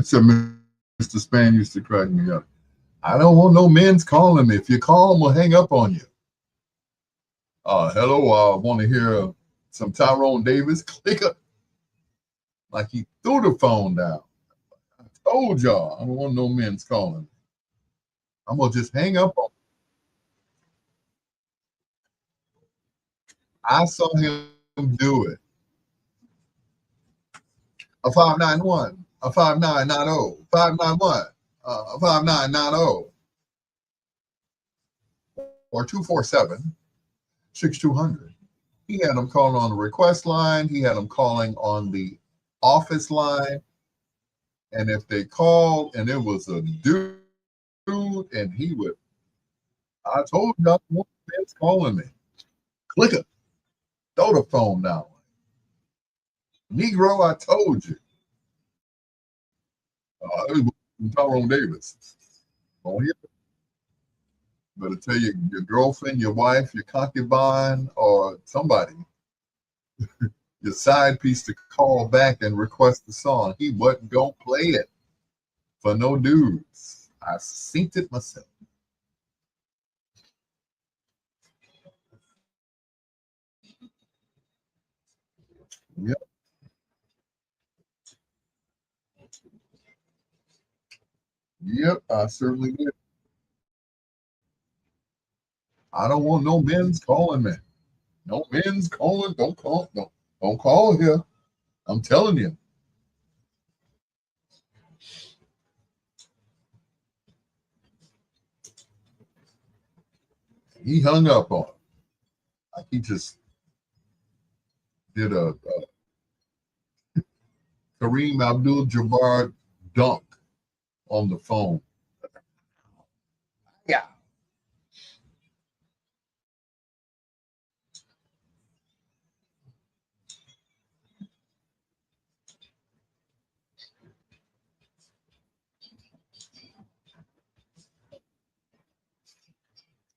So Mr. Span used to crack me up. I don't want no men's calling me. If you call them, we'll hang up on you. Hello, I want to hear some Tyrone Davis. Click up. Like he threw the phone down. I told y'all, I don't want no men's calling me. I'm going to just hang up on you. I saw him do it. A 591, a 5990, 591, a 5990, or 247 6200. He had them calling on the request line. He had them calling on the office line. And if they called and it was a dude and he would, I told you, man's calling me. Click it. Throw the phone down. Negro, I told you. It was Tyrone Davis. Oh, yeah. Better tell your girlfriend, your wife, your concubine, or somebody, your side piece to call back and request the song. He wasn't going to play it for no dudes. I synced it myself. Yep. Yep, I certainly did. I don't want no men's calling me. No men's calling. Don't call. Don't call here. I'm telling you. He hung up on it. Like he just did a Kareem Abdul-Jabbar dunk on the phone. Yeah.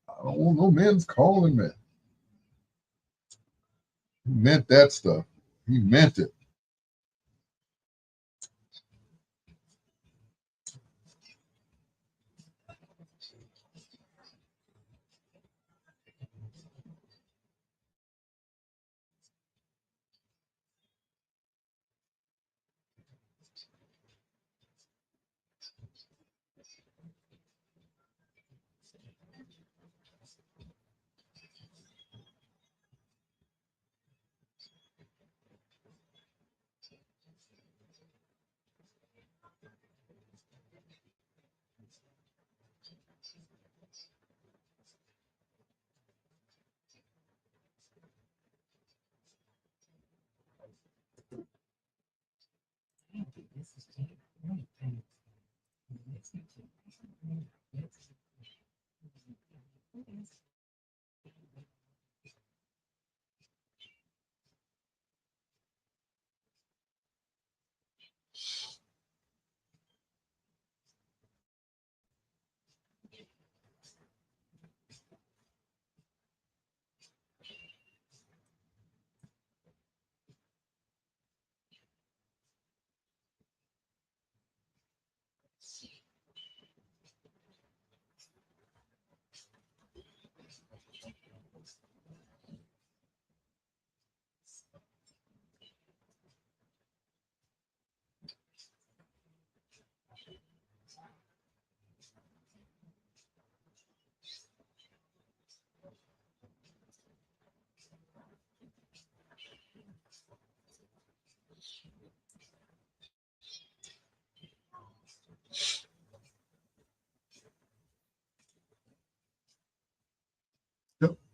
I don't want no men's calling me. He meant that stuff. He meant it.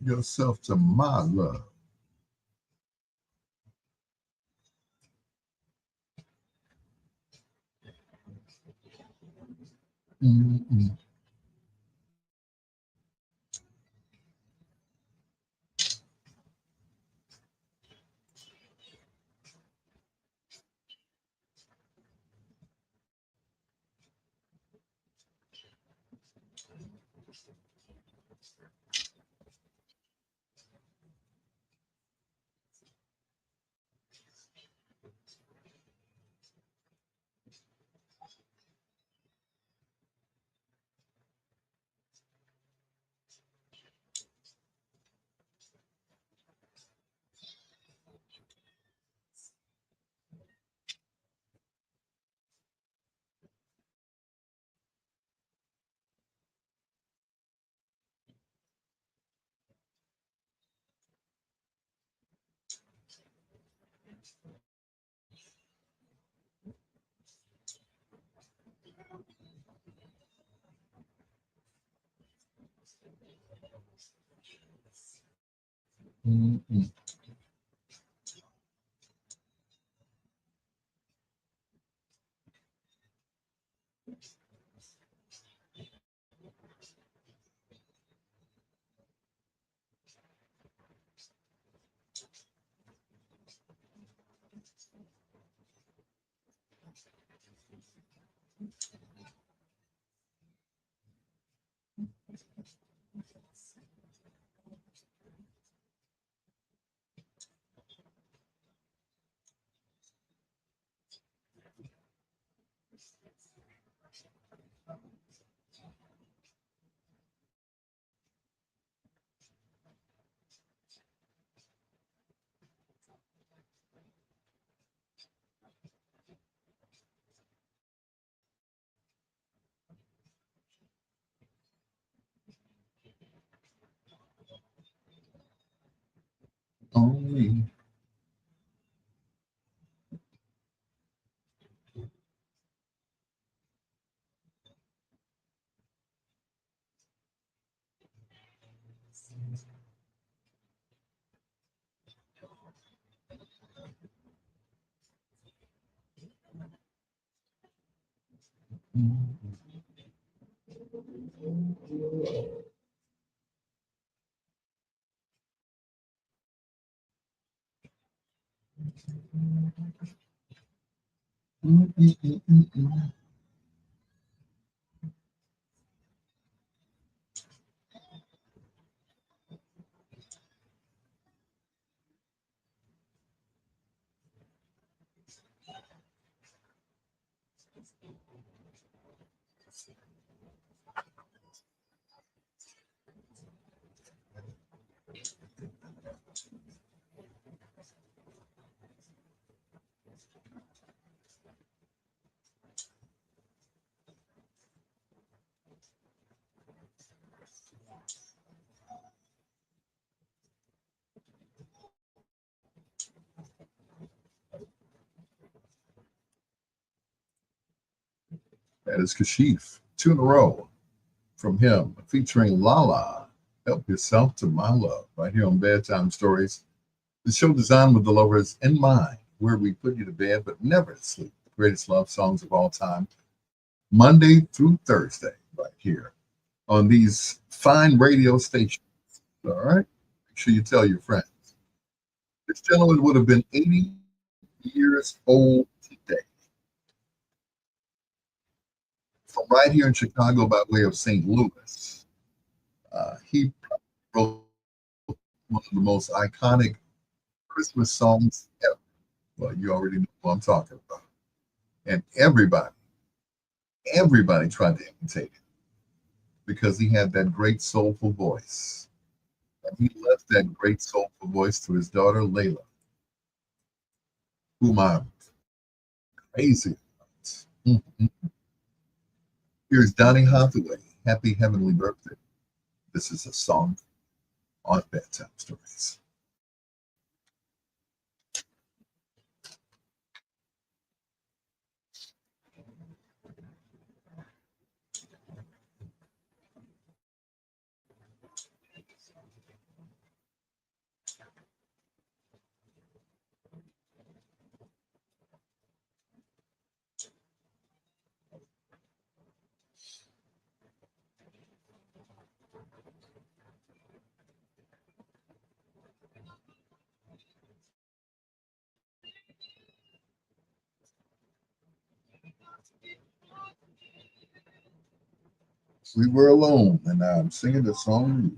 yourself to my love. Mm-mm. Mm-mm. Only. Mm-mm-mm-mm-mm. That is Kashif. Two in a row from him, featuring Lala. Help yourself to my love, right here on Bedtime Stories. The show designed with the lovers in mind, where we put you to bed but never to sleep. The greatest love songs of all time, Monday through Thursday, right here on these fine radio stations. All right? Make sure you tell your friends. This gentleman would have been 80 years old today, from right here in Chicago by way of St. Louis. He wrote one of the most iconic Christmas songs ever. Well, you already know what I'm talking about. And everybody tried to imitate him because he had that great soulful voice. And he left that great soulful voice to his daughter Layla, whom I'm crazy about. Mhm. Here's Donny Hathaway. Happy heavenly birthday. This is a song on Bedtime Stories. We were alone, and now I'm singing the song to you.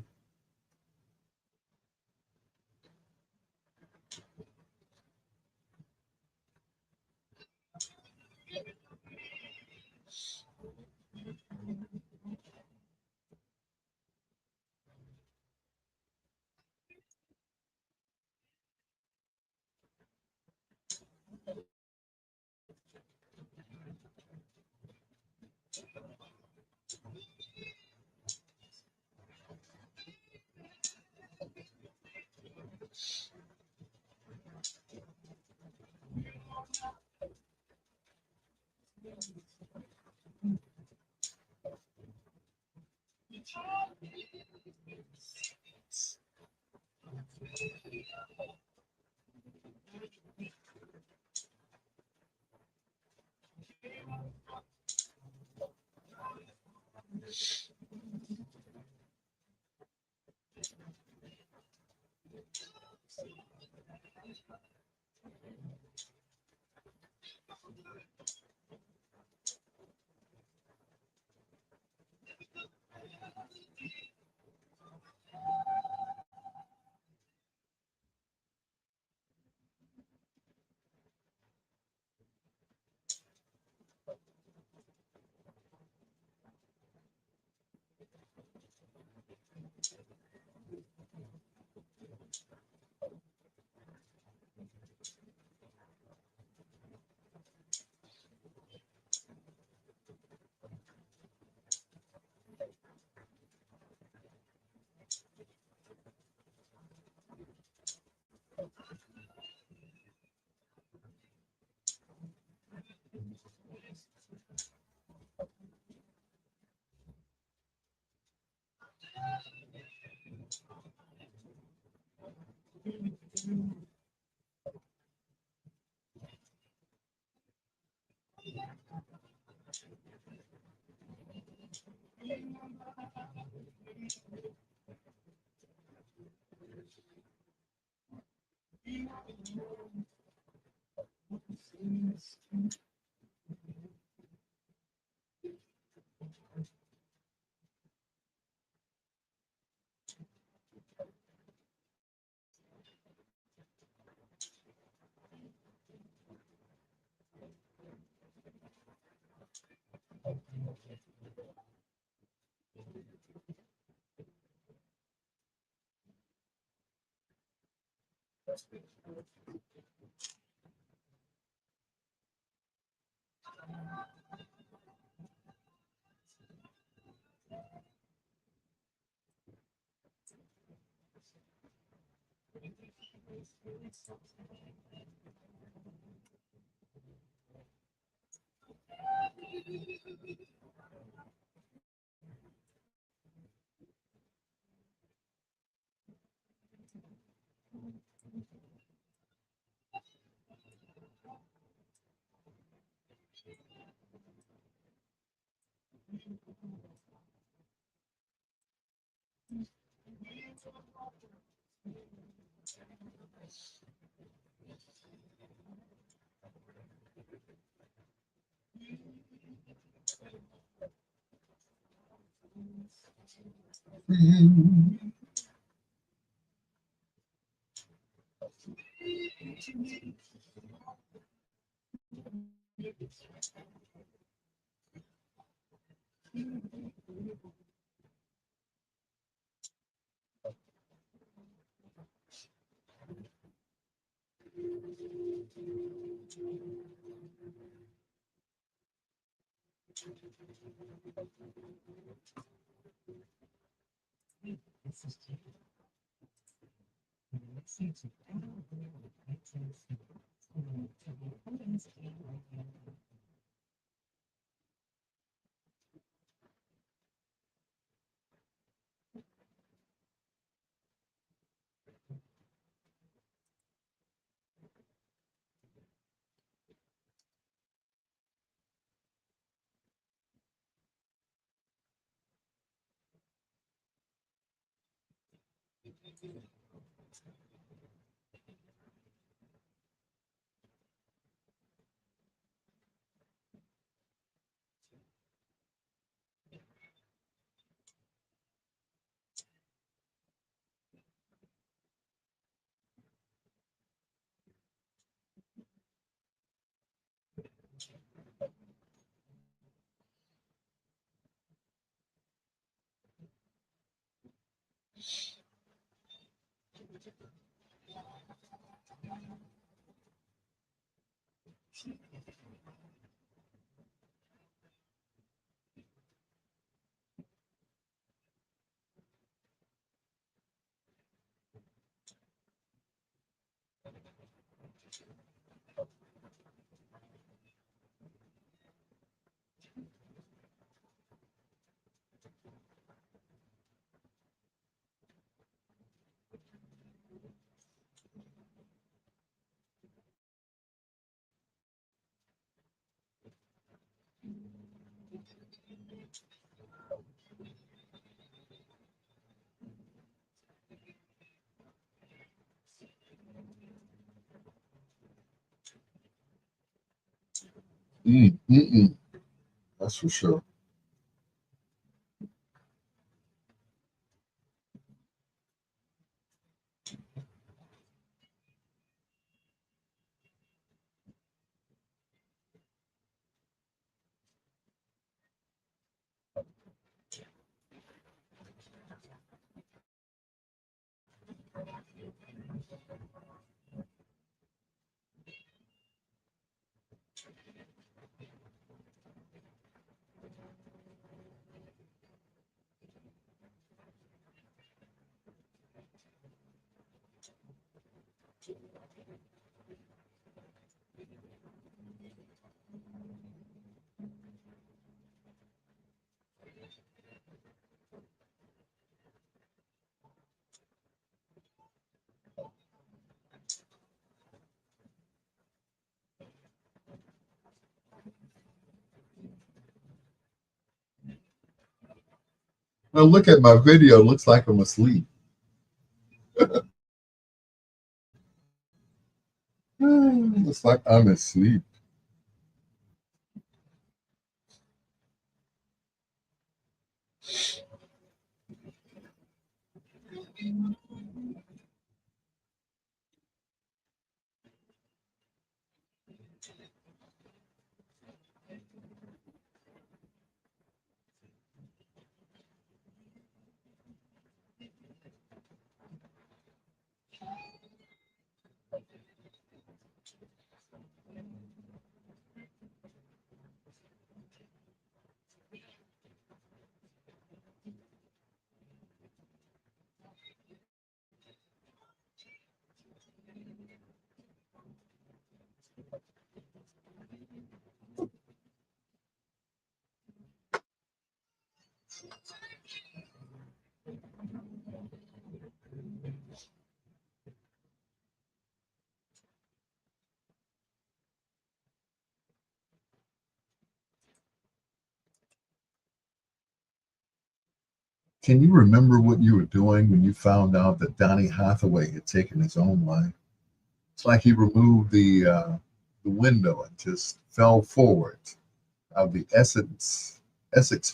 For you. Mm. That's for sure. Well, look at my video. Looks like I'm asleep. Looks like I'm asleep. Can you remember what you were doing when you found out that Donny Hathaway had taken his own life? It's like he removed the window and just fell forward of the Essex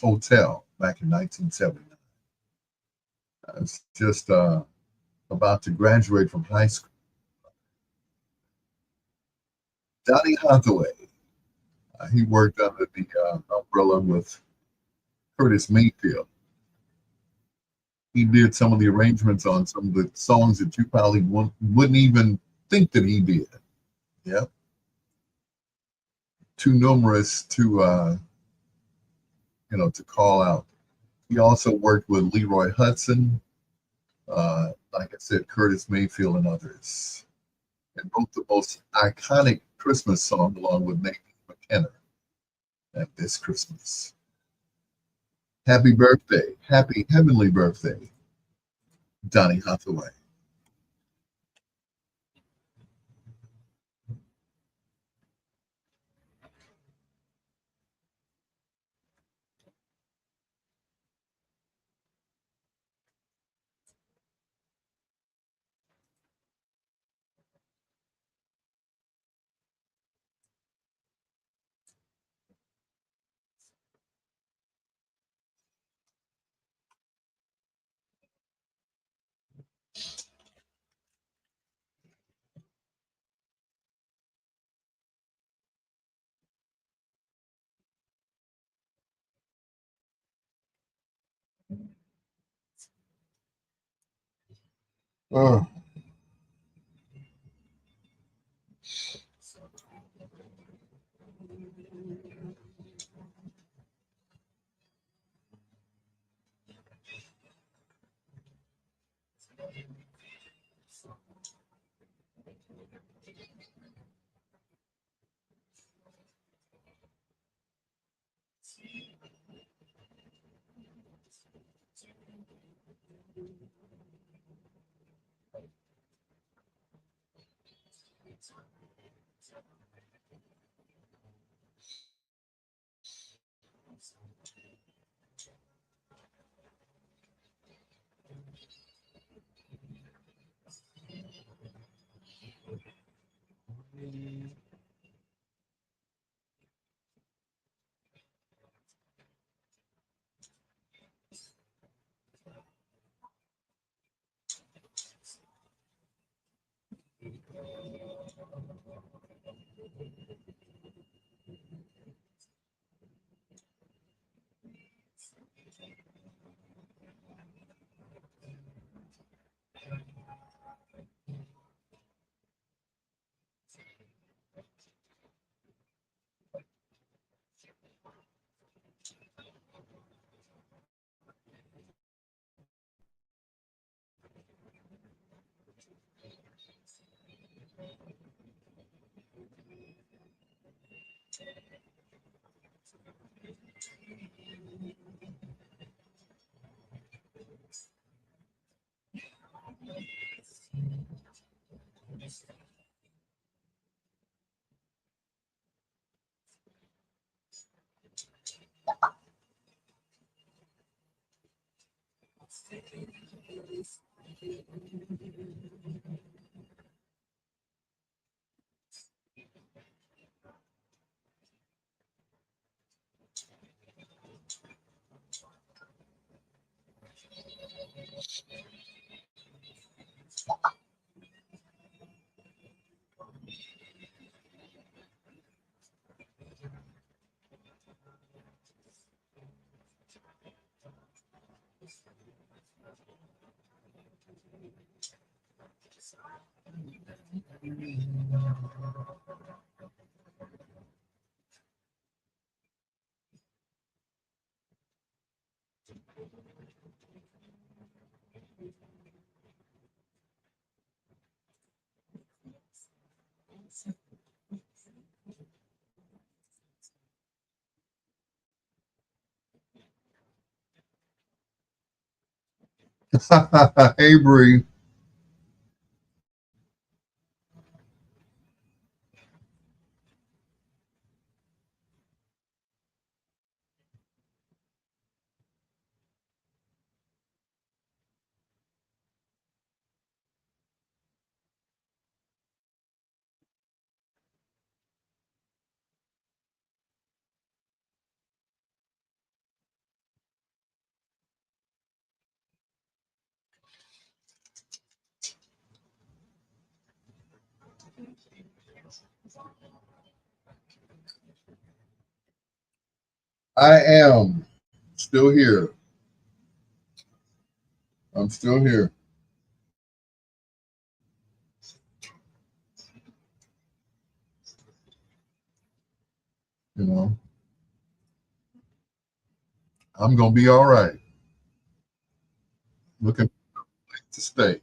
Hotel back in 1979. I was just about to graduate from high school. Donny Hathaway, he worked under the umbrella with Curtis Mayfield. He did some of the arrangements on some of the songs that you probably wouldn't even think that he did. Yeah, too numerous to to call out. He also worked with Leroy Hudson, like I said, Curtis Mayfield, and others, and wrote the most iconic Christmas song along with Nathan McKenna at this Christmas. Happy birthday, happy heavenly birthday, Donny Hathaway. Oh, Hey, Bree. I am still here. I'm still here. You know, I'm gonna be all right. Looking to stay.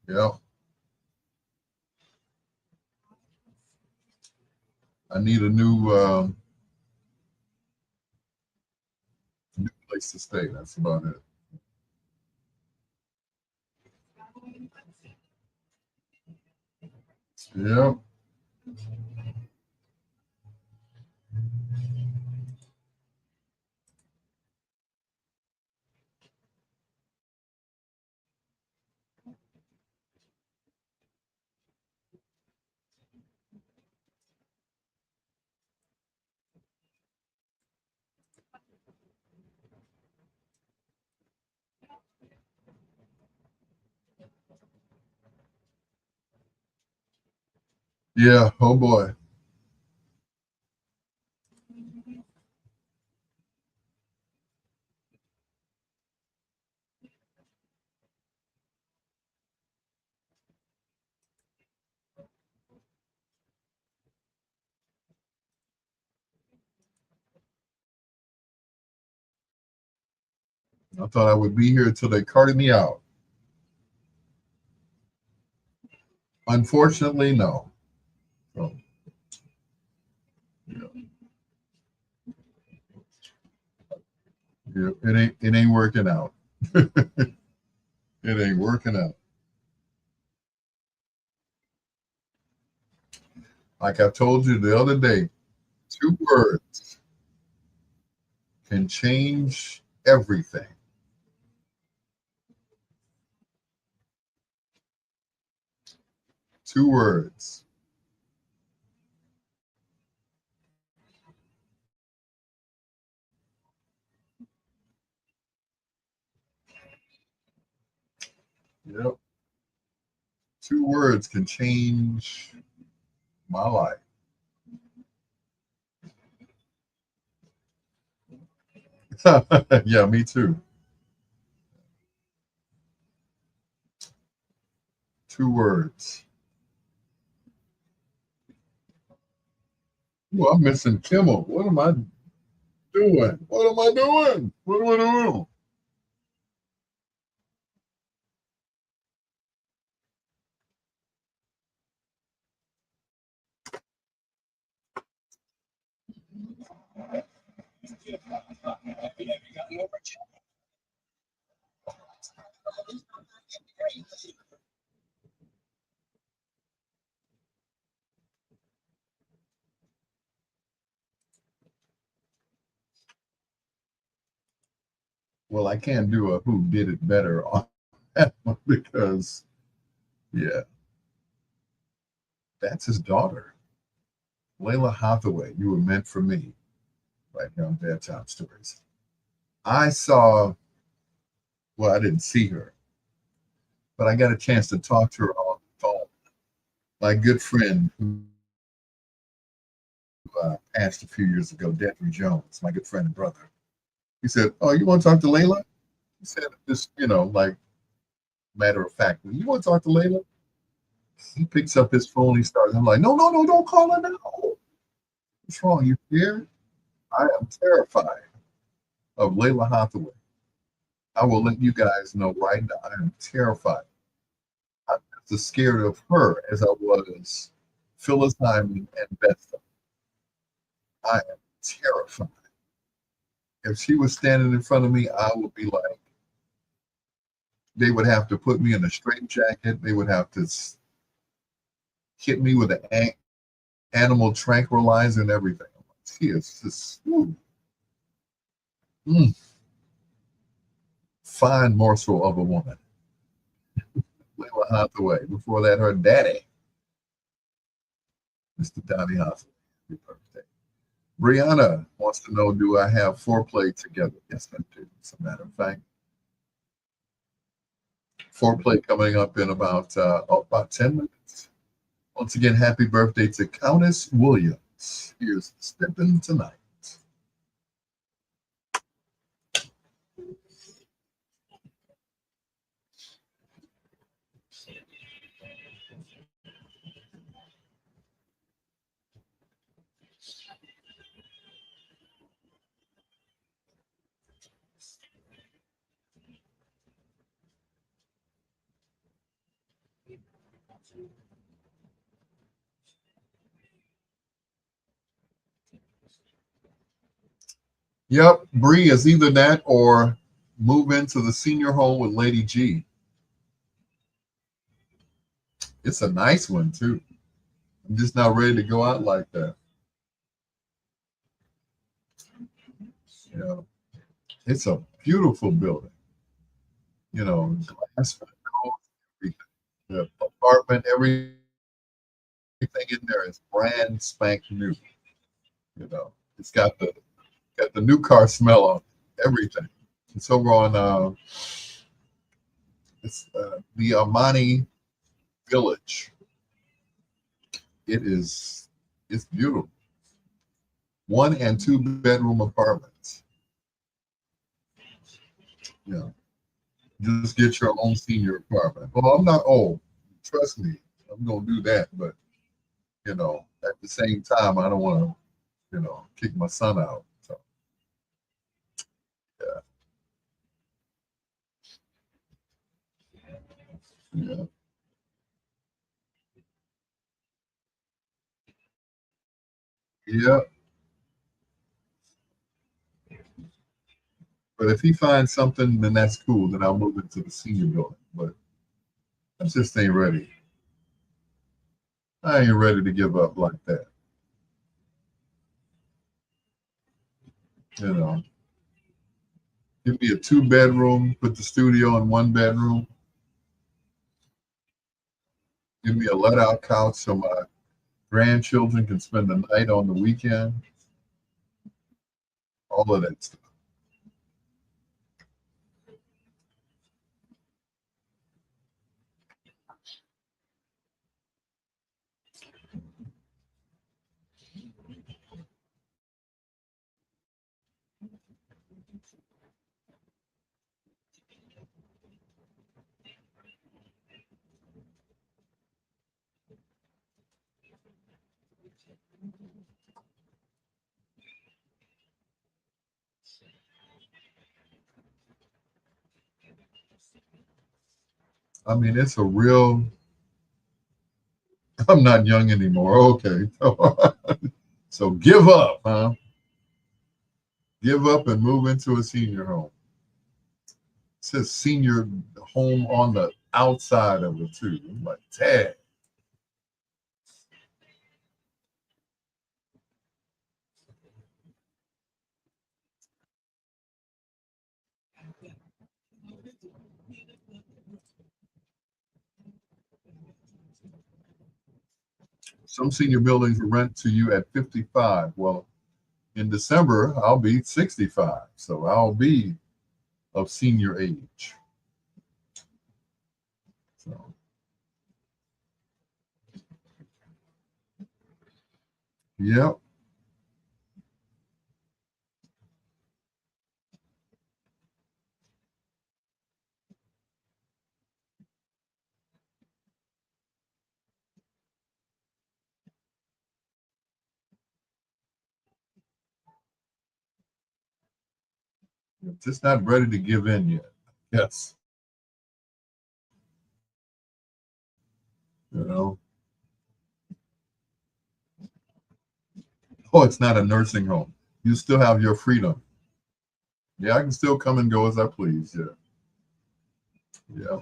Yeah, I need a new place to stay. That's about it. Yeah, yeah. Oh boy. I thought I would be here till they carted me out. Unfortunately, no. So, yeah, yeah, it ain't working out. It ain't working out. Like I told you the other day, two words can change everything. Two words. Yep. Two words can change my life. Yeah, me too. Two words. Ooh, I'm missing Kimmel. What am I doing? What am I doing? What am I doing? Well, I can't do a who did it better on that one because, yeah, that's his daughter. Layla Hathaway, you were meant for me, right here on Bedtime Stories. I saw, well, I didn't see her, but I got a chance to talk to her on the phone. My good friend who passed a few years ago, Dedrick Jones, my good friend and brother. He said, "Oh, you want to talk to Layla?" He said, "Just like matter of fact, you want to talk to Layla?" He picks up his phone. He starts. I'm like, "No, no, no! Don't call her now. What's wrong? You scared?" I am terrified of Layla Hathaway. I will let you guys know right now. I am terrified. I'm just as scared of her as I was Phyllis Hyman and Beth. I am terrified. If she was standing in front of me, I would be like, they would have to put me in a straitjacket. They would have to hit me with an animal tranquilizer and everything. She is just mm, fine morsel of a woman. Layla Hathaway. Before that, her daddy, Mr. Donny Hathaway. Happy birthday. Brianna wants to know, do I have foreplay together? Yes, I do. As a matter of fact, foreplay coming up in about 10 minutes. Once again, happy birthday to Countess Williams. Here's Stepping Tonight. Yep, Bree is either that or move into the senior home with Lady G. It's a nice one too. I'm just not ready to go out like that. Yeah, it's a beautiful building. Glass windows, everything. The apartment, everything in there is brand spank new. It's got the new car smell on it, everything. It's over on the Armani Village. It's beautiful. 1 and 2 bedroom apartments. Yeah. Just get your own senior apartment. Well, I'm not old. Trust me, I'm gonna do that. But at the same time, I don't want to, kick my son out. So yeah, yeah. Yeah. But if he finds something, then that's cool. Then I'll move into the senior building. But I just ain't ready. I ain't ready to give up like that. You know, give me a 2 bedroom, put the studio in 1 bedroom. Give me a let out couch so my grandchildren can spend the night on the weekend. All of that stuff. I mean, it's a real. I'm not young anymore. Okay. So give up, huh? Give up and move into a senior home. It says senior home on the outside of it too. I'm like, dang. Some senior buildings rent to you at 55. Well, in December, I'll be 65. So I'll be of senior age. So, yep. Just not ready to give in yet. Yes. You know, oh, it's not a nursing home. You still have your freedom. Yeah, I can still come and go as I please. Yeah. Yeah.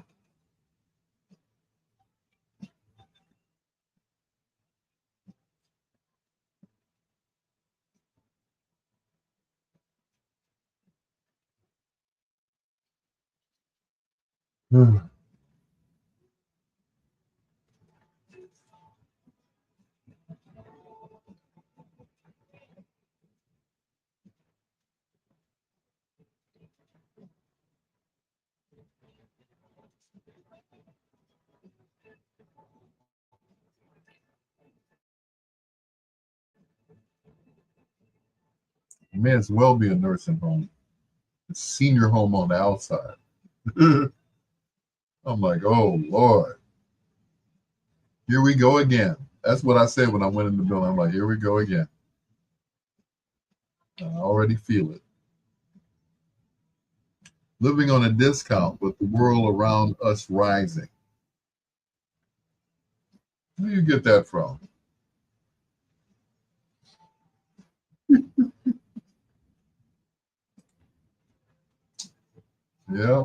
May as well be a nursing home. A senior home on the outside. I'm like, oh Lord, here we go again. That's what I said when I went in the building. I'm like, here we go again. I already feel it. Living on a discount with the world around us rising. Where do you get that from? Yeah.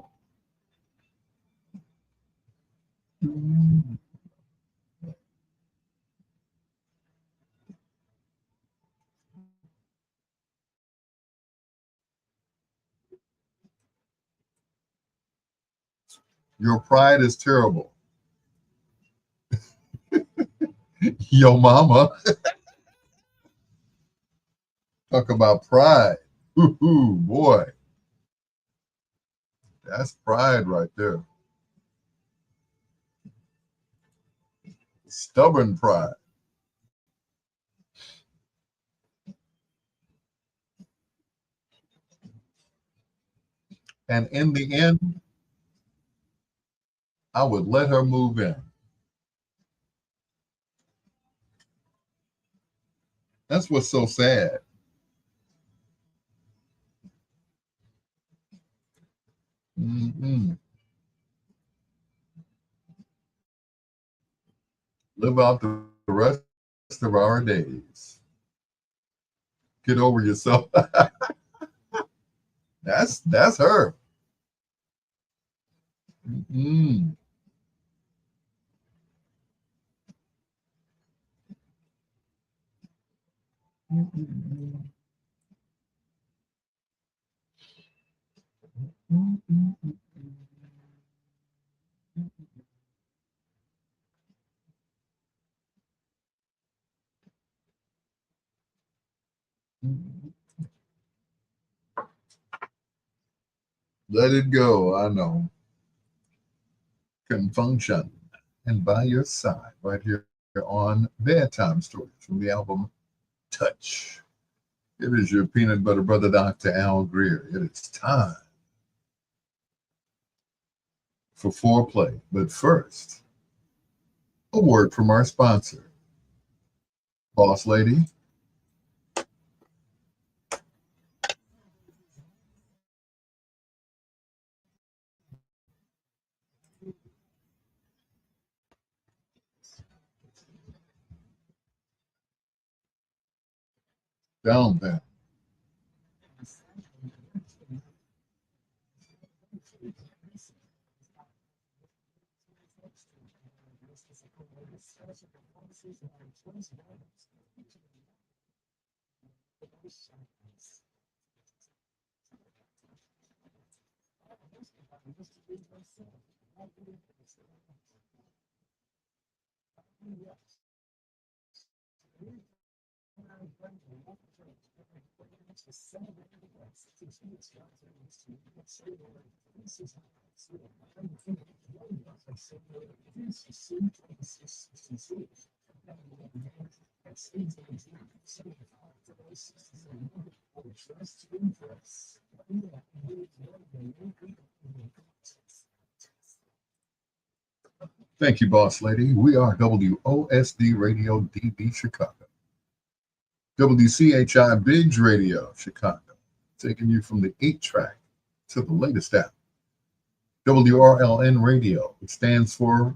Your pride is terrible. Yo, mama. Talk about pride. Ooh, boy. That's pride right there. Stubborn pride. And in the end, I would let her move in. That's what's so sad. Mm-mm. Live out the rest of our days. Get over yourself. That's her. Mm. Let it go. I know. Can function. And by your side, right here on Bedtime Stories from the album Touch. It is your peanut butter brother, Dr. Al Greer. It is time for foreplay. But first, a word from our sponsor, Boss Lady. Down there. Thank you, Boss Lady. We are WOSD Radio DB Chicago. WCHI Biggs Radio Chicago, taking you from the 8-track to the latest app. WRLN Radio, which stands for,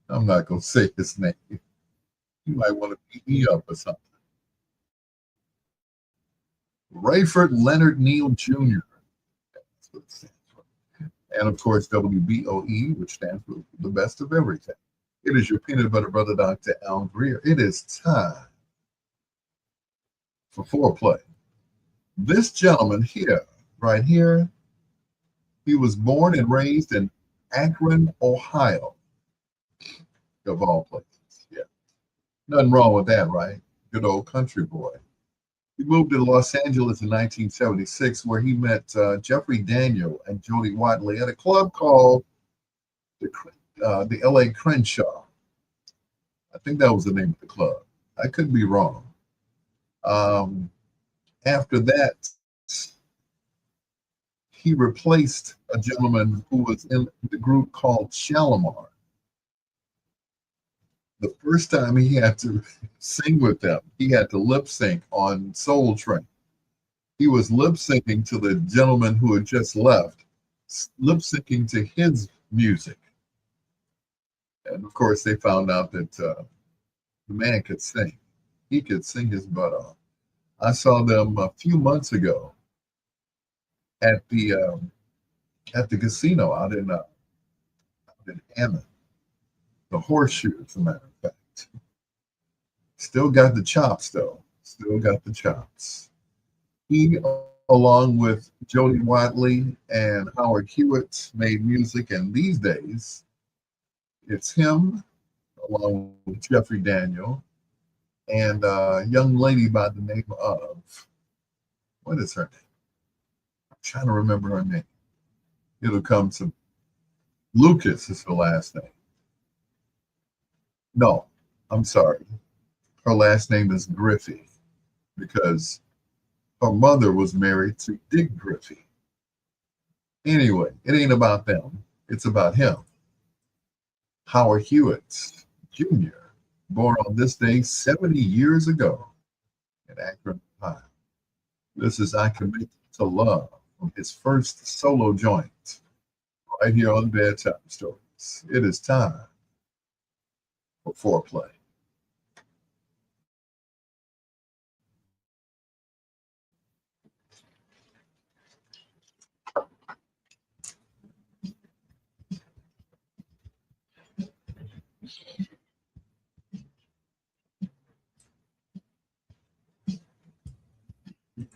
I'm not going to say his name. You might want to beat me up or something. Rayford Leonard Neal Jr. That's what it stands for. And of course, WBOE, which stands for the best of everything. It is your peanut butter brother, Dr. Al Greer. It is time for foreplay. This gentleman here, right here, he was born and raised in Akron, Ohio, of all places. Yeah. Nothing wrong with that, right? Good old country boy. He moved to Los Angeles in 1976, where he met Jeffrey Daniel and Jody Watley at a club called the LA Crenshaw. I think that was the name of the club. I could be wrong. After that, he replaced a gentleman who was in the group called Shalimar. The first time he had to sing with them, he had to lip sync on Soul Train. He was lip syncing to the gentleman who had just left, lip syncing to his music. And of course, they found out that the man could sing. He could sing his butt off. I saw them a few months ago at the casino out in Hammond, the Horseshoe, as a matter of fact. Still got the chops, though. Still got the chops. He, along with Jody Watley and Howard Hewitt, made music, and these days, it's him, along with Jeffrey Daniel, and a young lady by the name of, what is her name? I'm trying to remember her name. It'll come to Lucas is her last name. No, I'm sorry. Her last name is Griffey because her mother was married to Dick Griffey. Anyway, it ain't about them. It's about him. Howard Hewitt Jr., born on this day 70 years ago in Akron, Ohio. This is I Commit to Love, from his first solo joint, right here on Bedtime Stories. It is time for foreplay.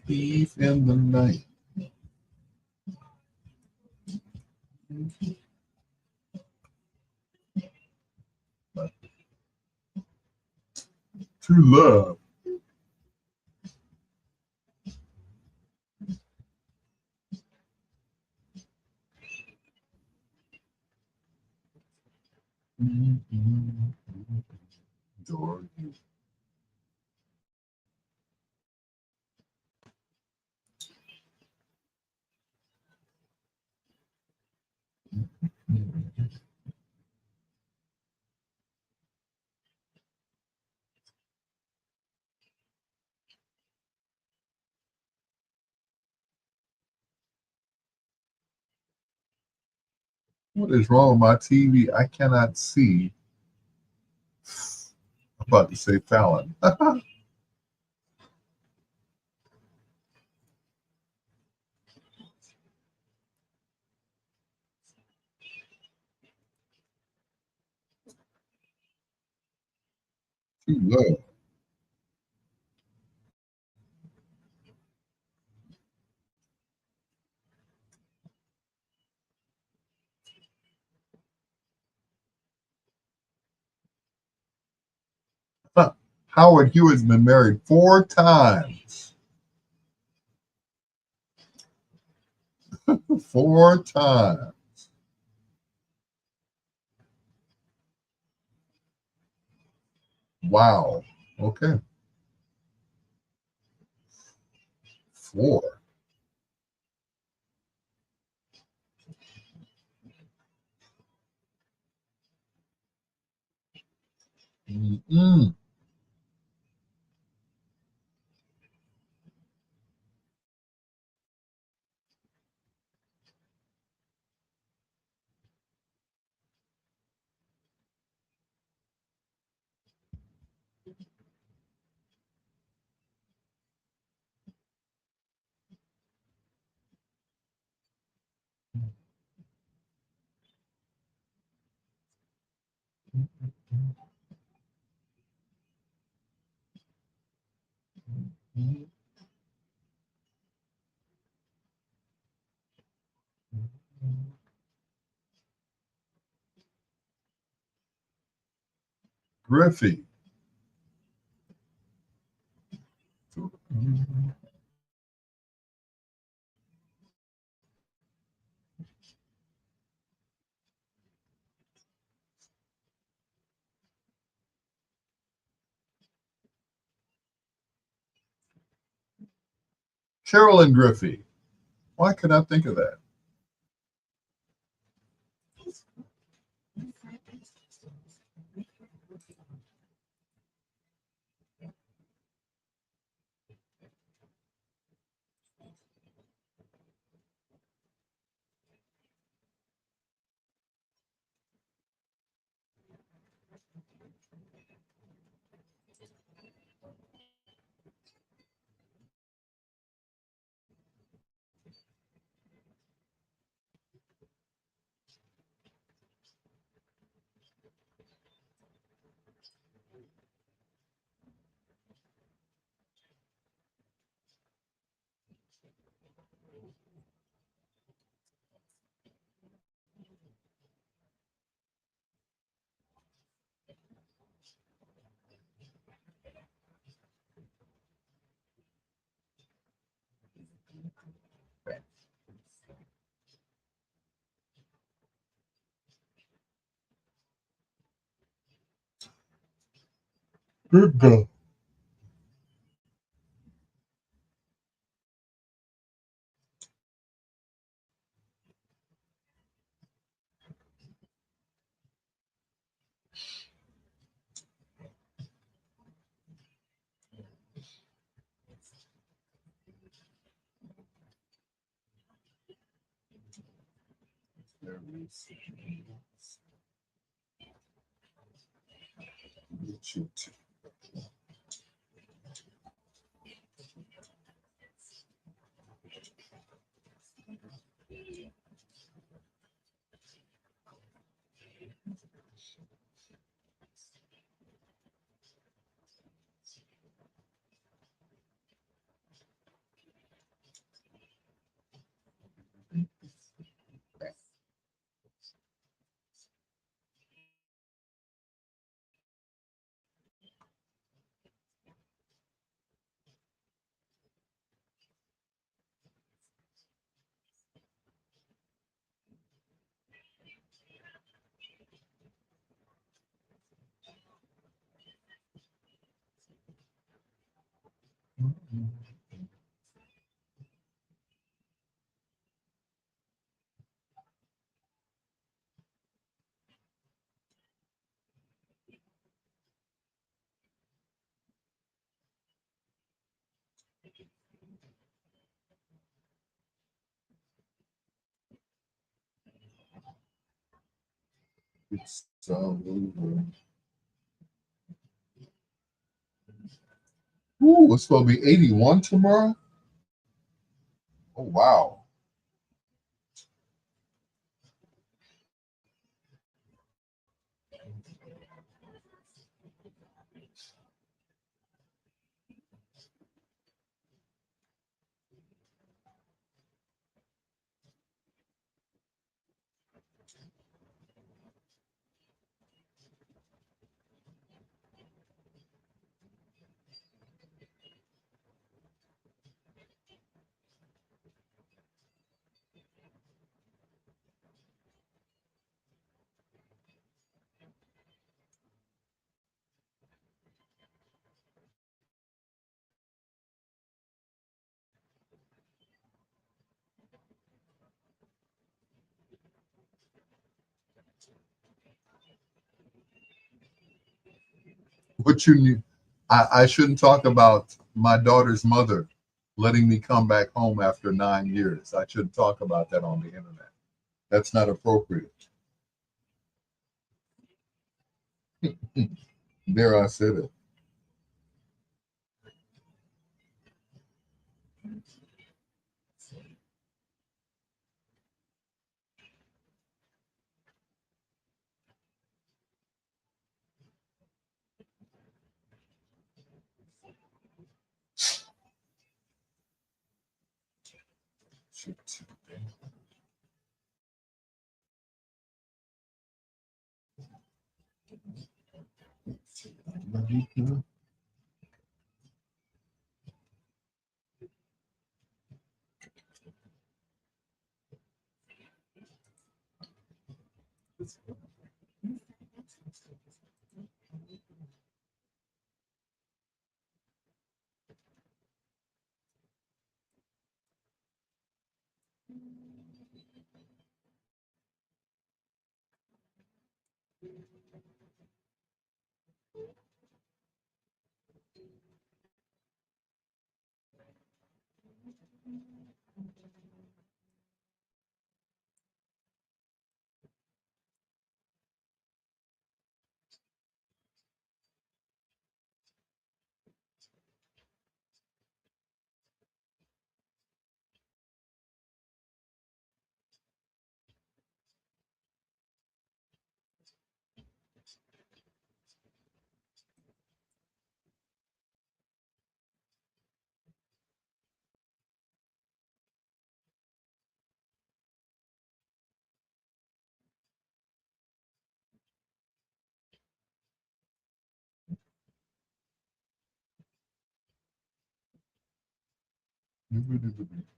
Thief in the night. True love. George. What is wrong with my TV? I cannot see. I'm about to say Fallon. True love. Huh. Howard Hewitt's been married 4 times. 4 times. Wow. Okay. 4. Mm-mm. Griffey. Carolyn Griffey. Why could I think of that? Good girl. It's all over. Ooh, it's supposed to be 81 tomorrow. Oh wow. What you need? I shouldn't talk about my daughter's mother letting me come back home after 9 years. I shouldn't talk about that on the internet. That's not appropriate. There, I said it.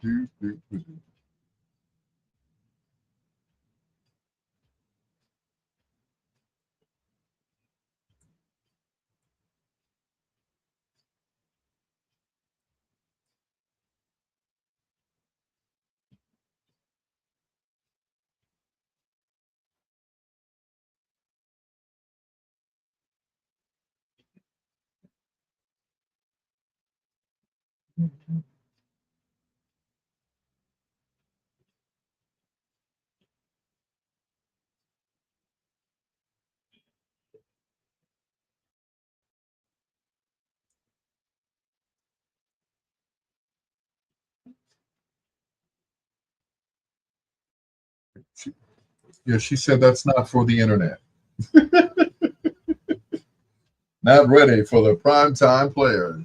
Shoot. Yeah, she said that's not for the internet. Not ready for the primetime players.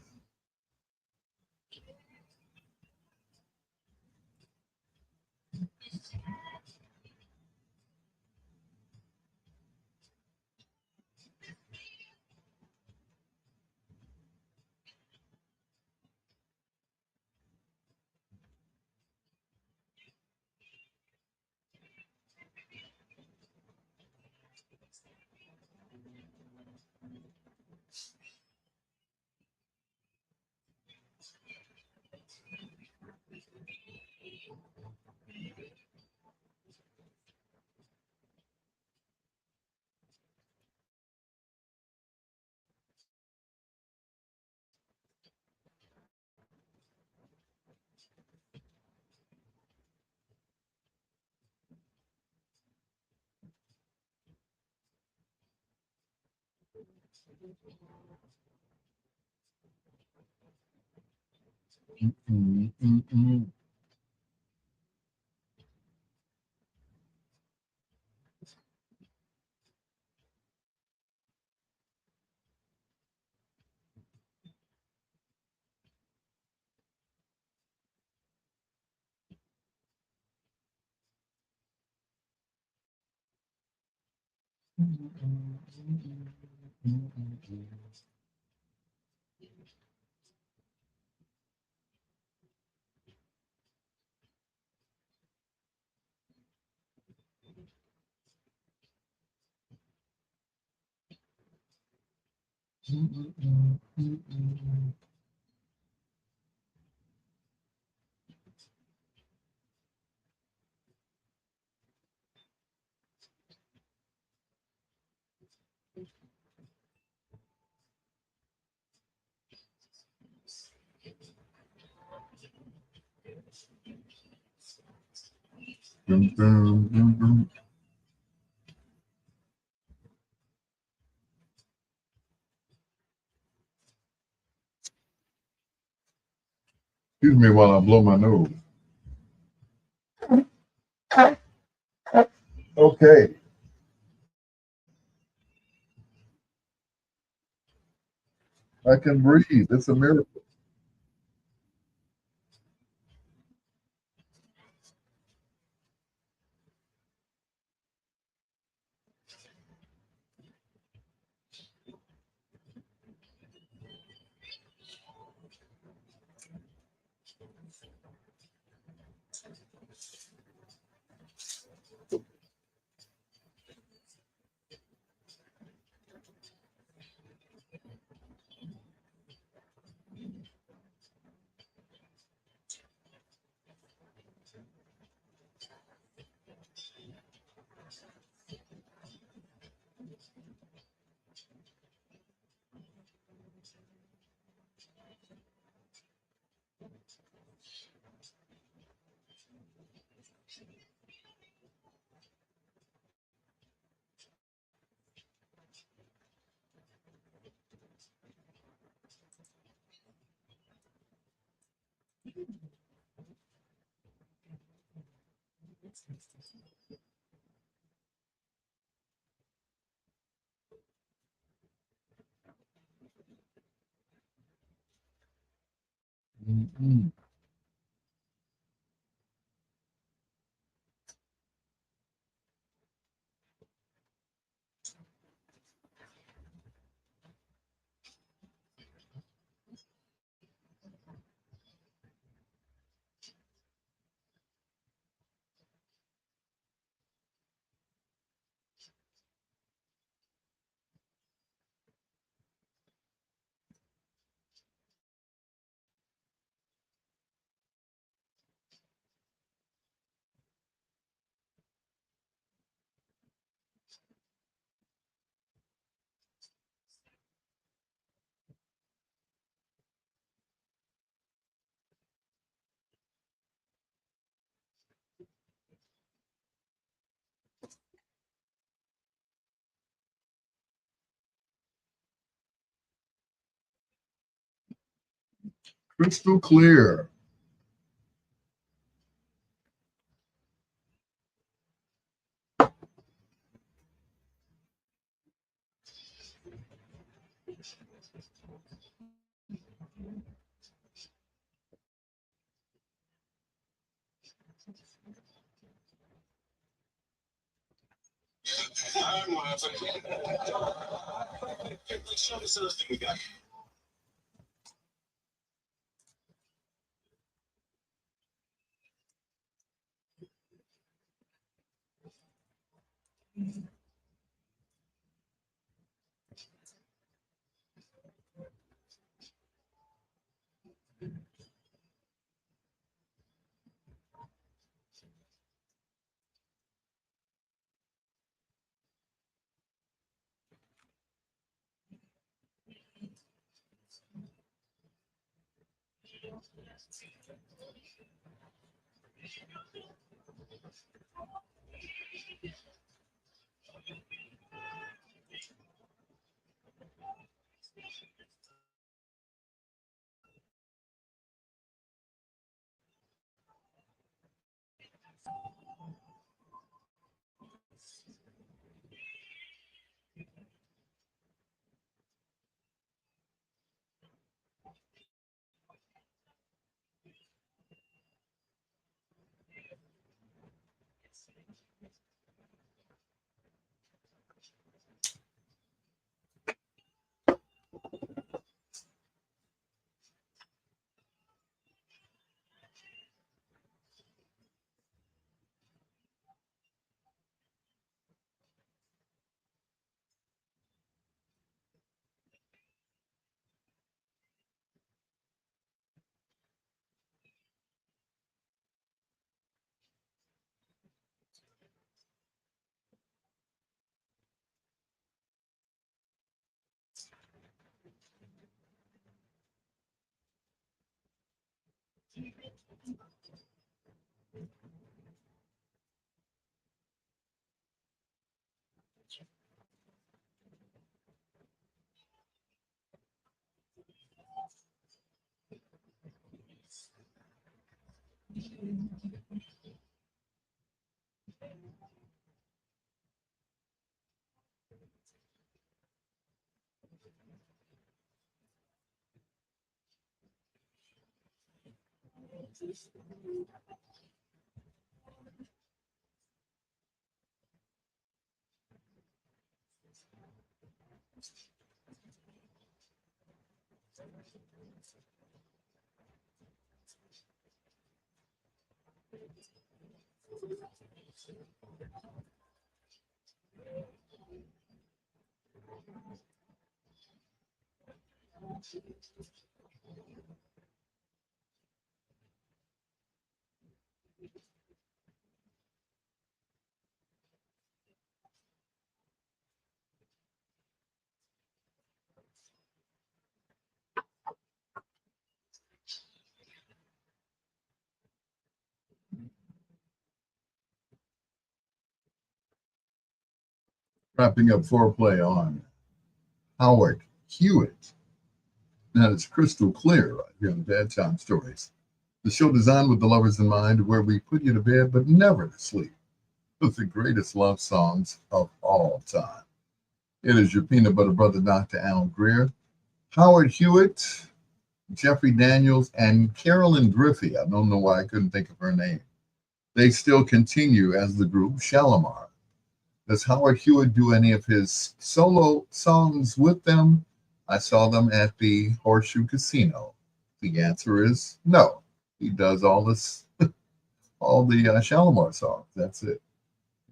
Excuse me while I blow my nose. Okay. I can breathe. It's a miracle. Crystal clear. Wrapping up foreplay on Howard Hewitt. Now it's crystal clear right here in Bedtime Stories. The show designed with the lovers in mind, where we put you to bed but never to sleep with the greatest love songs of all time. It is your peanut butter brother, Dr. Al Greer, Howard Hewitt, Jeffrey Daniels, and Carolyn Griffey. I don't know why I couldn't think of her name. They still continue as the group Shalimar. Does Howard Hewitt do any of his solo songs with them? I saw them at the Horseshoe Casino. The answer is no. He does all this, all the Shalimar songs. That's it.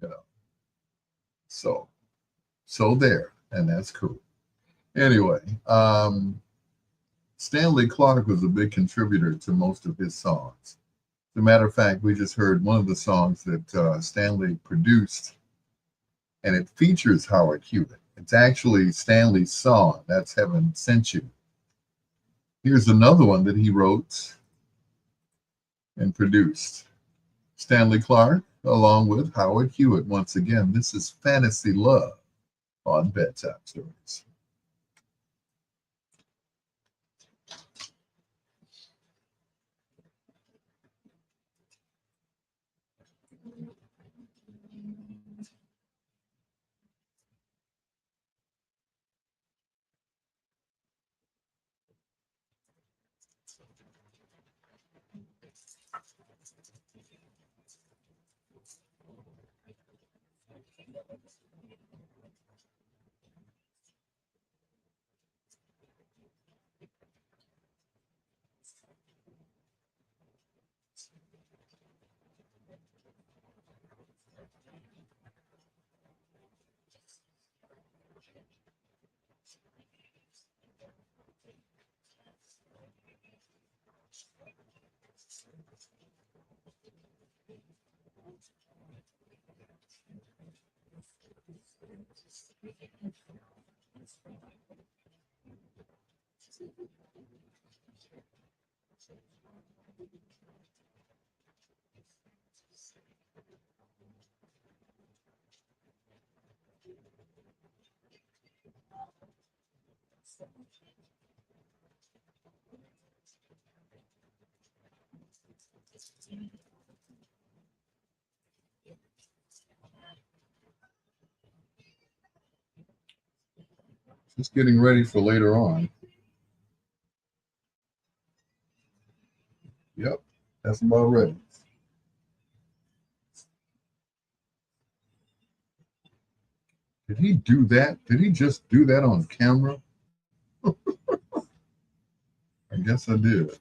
You know. So there, and that's cool. Anyway, Stanley Clarke was a big contributor to most of his songs. As a matter of fact, we just heard one of the songs that Stanley produced, and it features Howard Hewitt. It's actually Stanley's song, That's Heaven Sent You. Here's another one that he wrote and produced. Stanley Clarke, along with Howard Hewitt. Once again, this is Fantasy Love on Bedtime Stories. Just getting ready for later on. Yep, that's about ready. Did he do that? Did he just do that on camera? I guess I did.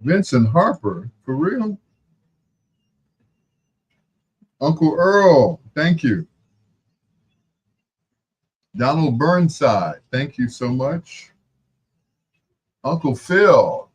Vincent Harper, for real? Uncle Earl, thank you. Donald Burnside, thank you so much. Uncle Phil.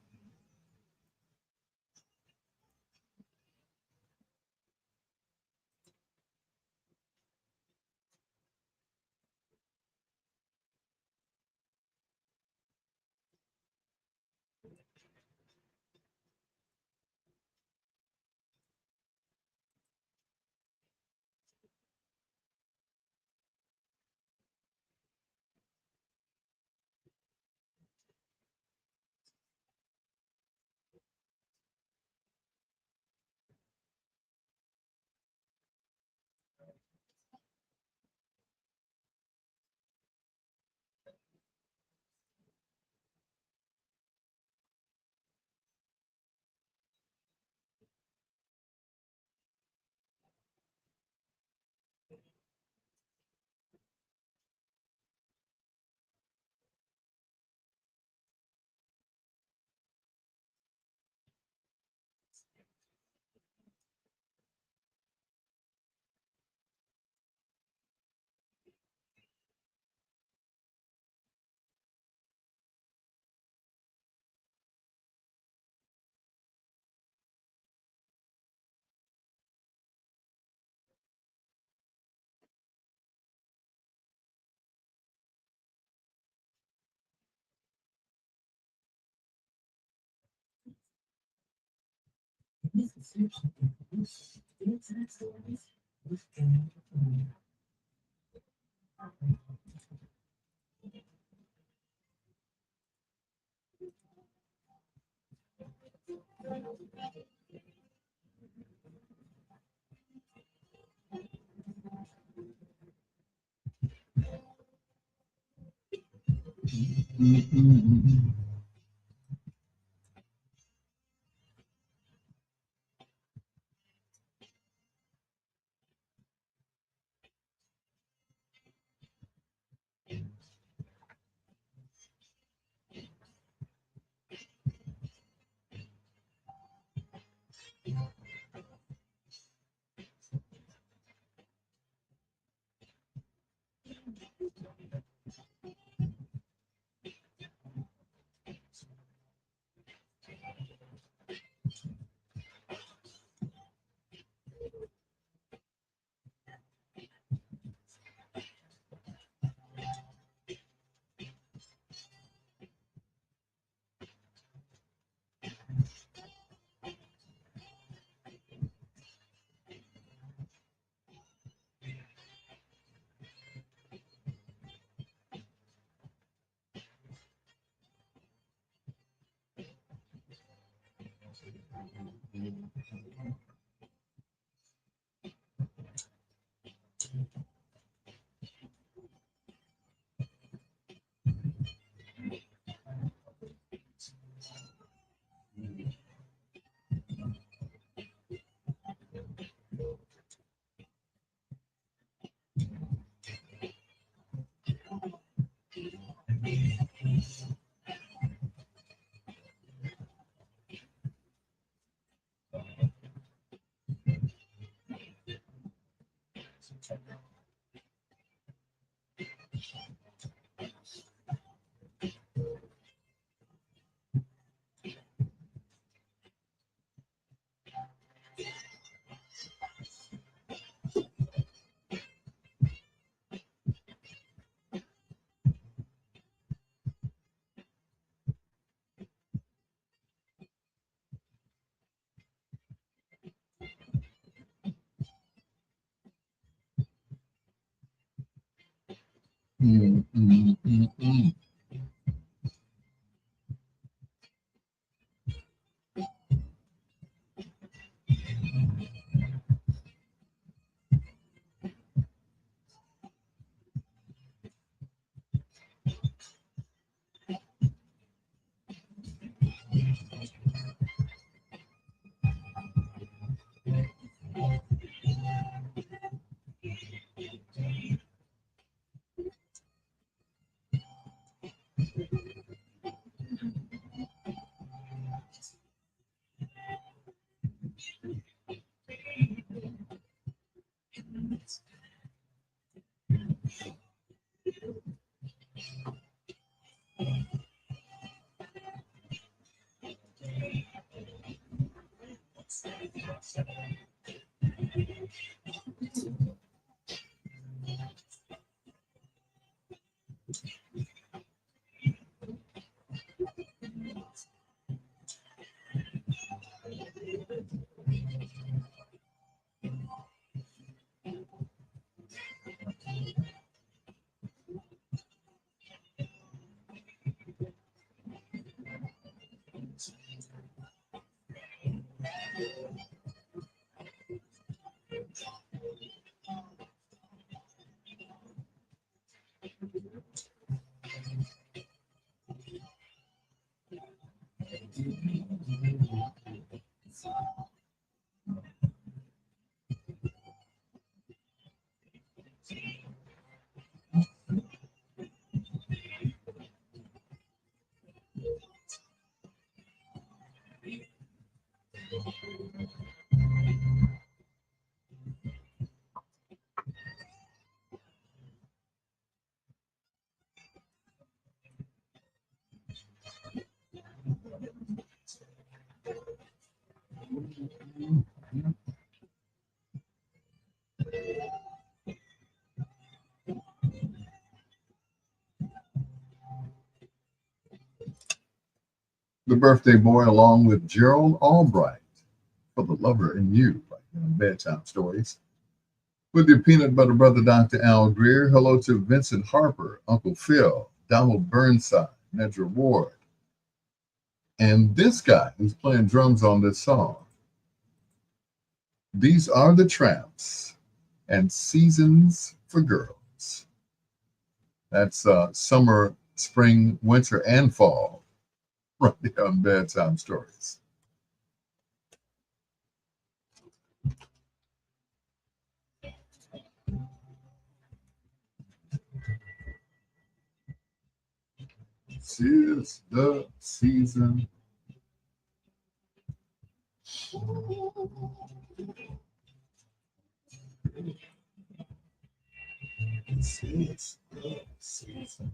Mm, mm, mm, mm. The Birthday Boy, along with Gerald Albright, For the Lover in You, right here on Bedtime Stories. With your peanut butter brother, Dr. Al Greer. Hello to Vincent Harper, Uncle Phil, Donald Burnside, Nedra Ward, and this guy who's playing drums on this song. These are the Tramps and Seasons for Girls. That's summer, spring, winter, and fall, right here on Bedtime Stories. This is the season. This is the season.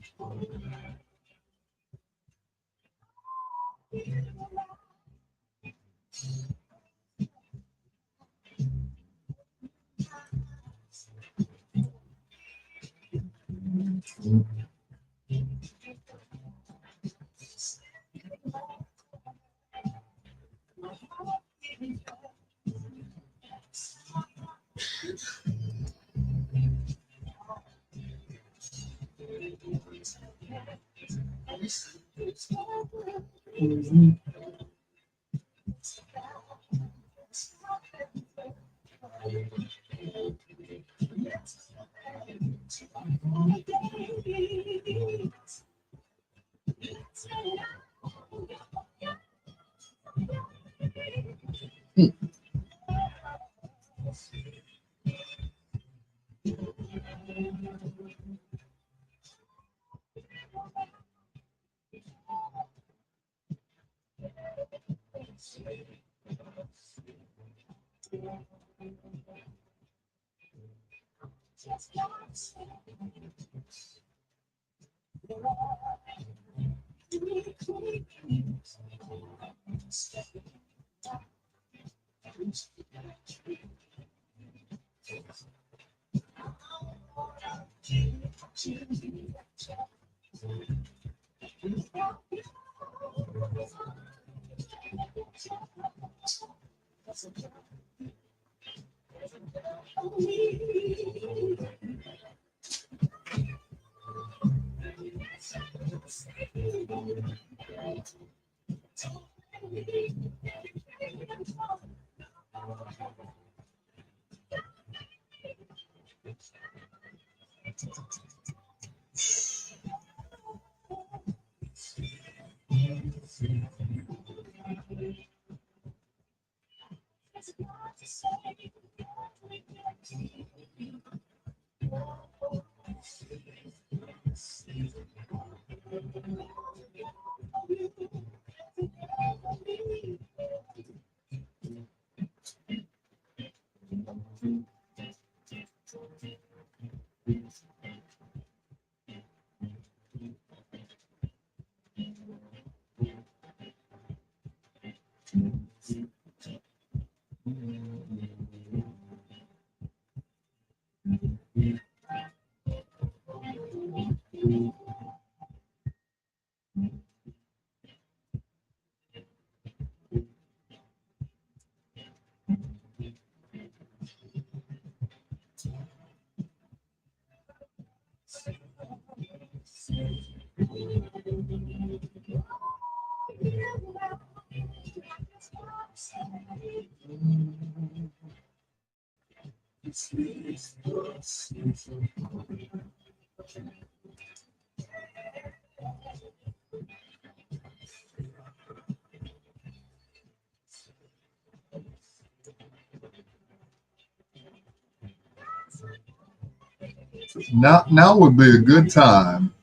Now would be a good time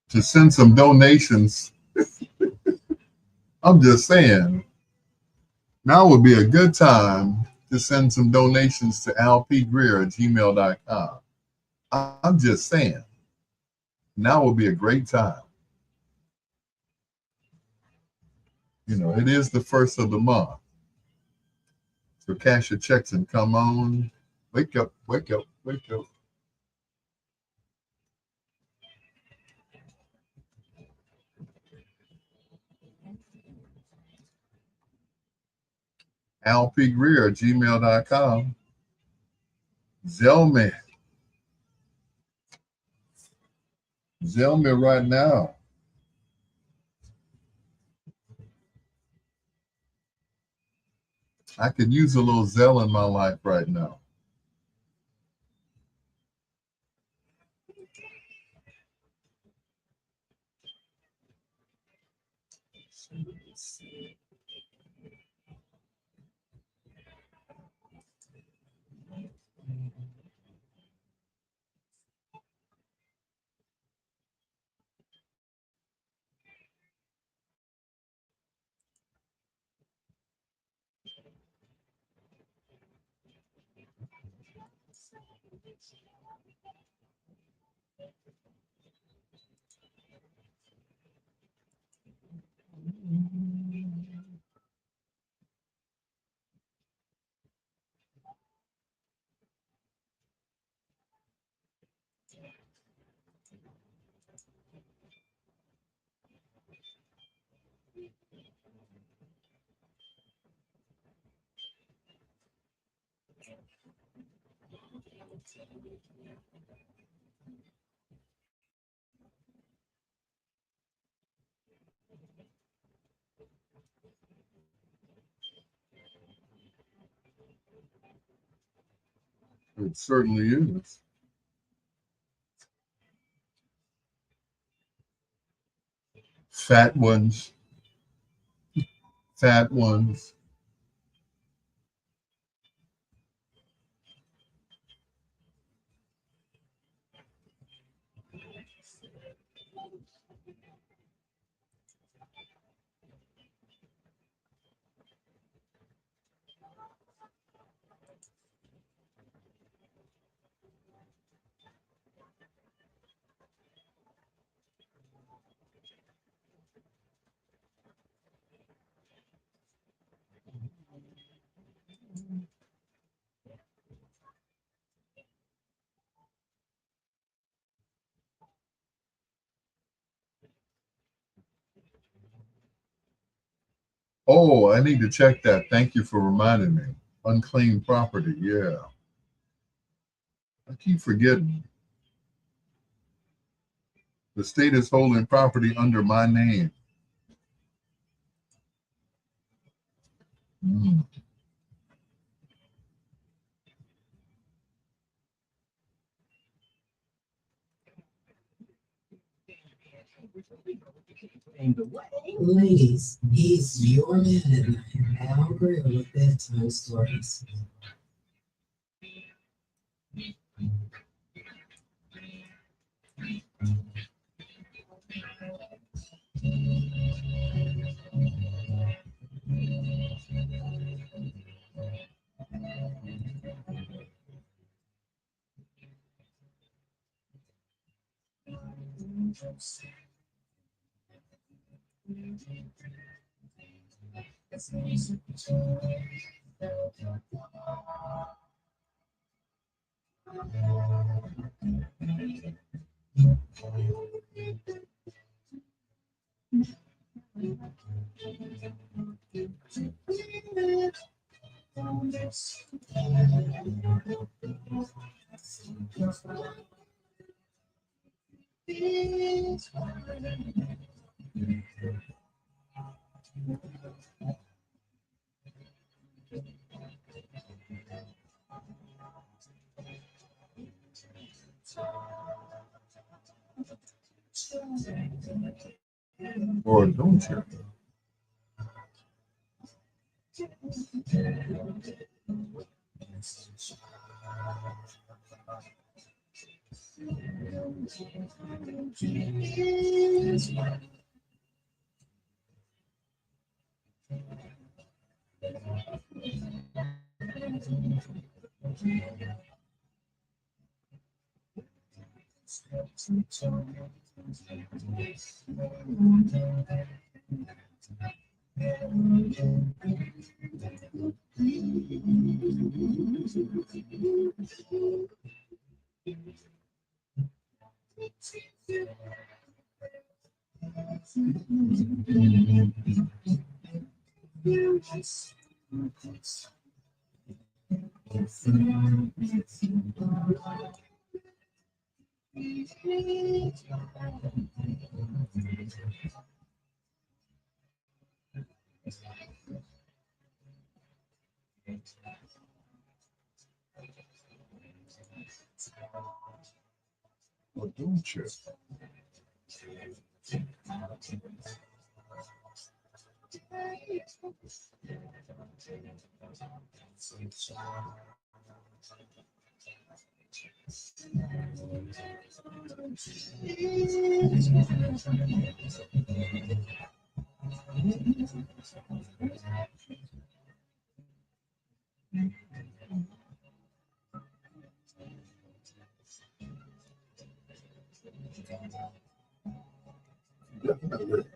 to send some donations. I'm just saying, now would be a good time to send some donations to alpgreer@gmail.com. I'm just saying, now would be a great time. You know, it is the first of the month. So cash your checks and come on. Wake up, wake up, wake up. alpgreer@gmail.com. Zell me. Zell me right now. I could use a little Zell in my life right now. It certainly is. Fat ones, fat ones. Oh, I need to check that. Thank you for reminding me. Unclaimed property. Yeah. I keep forgetting. The state is holding property under my name. Mm. Ladies, he's your man at night. Al Greer with bedtime stories. Or don't you? Or don't you? Definitely.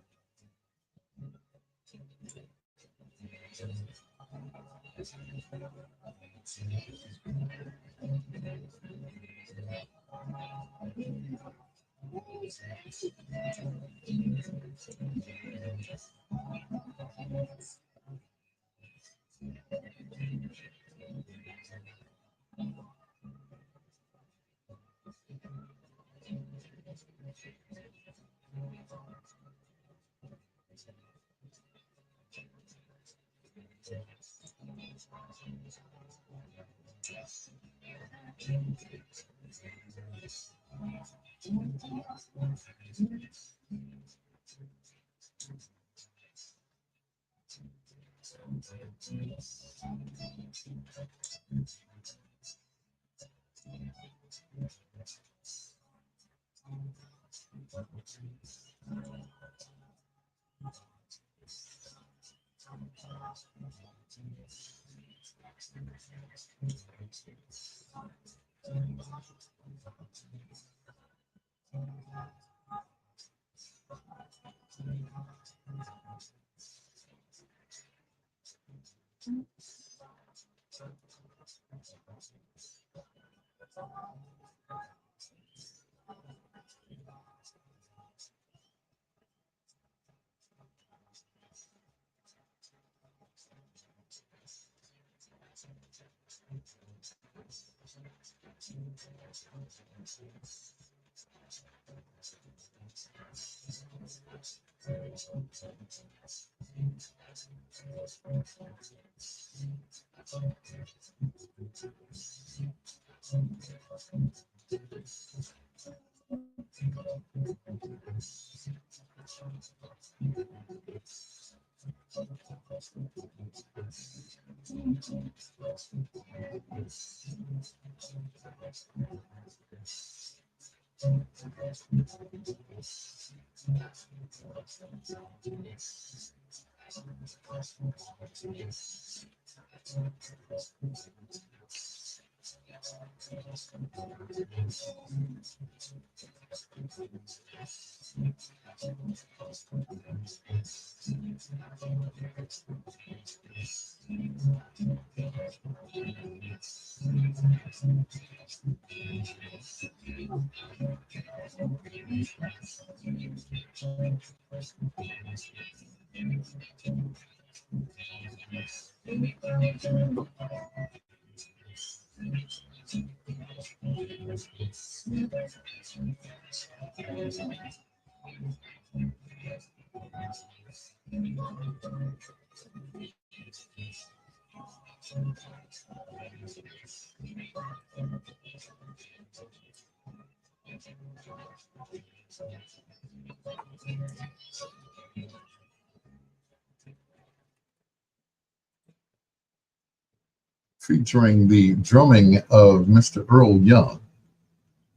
Featuring the drumming of Mr. Earl Young.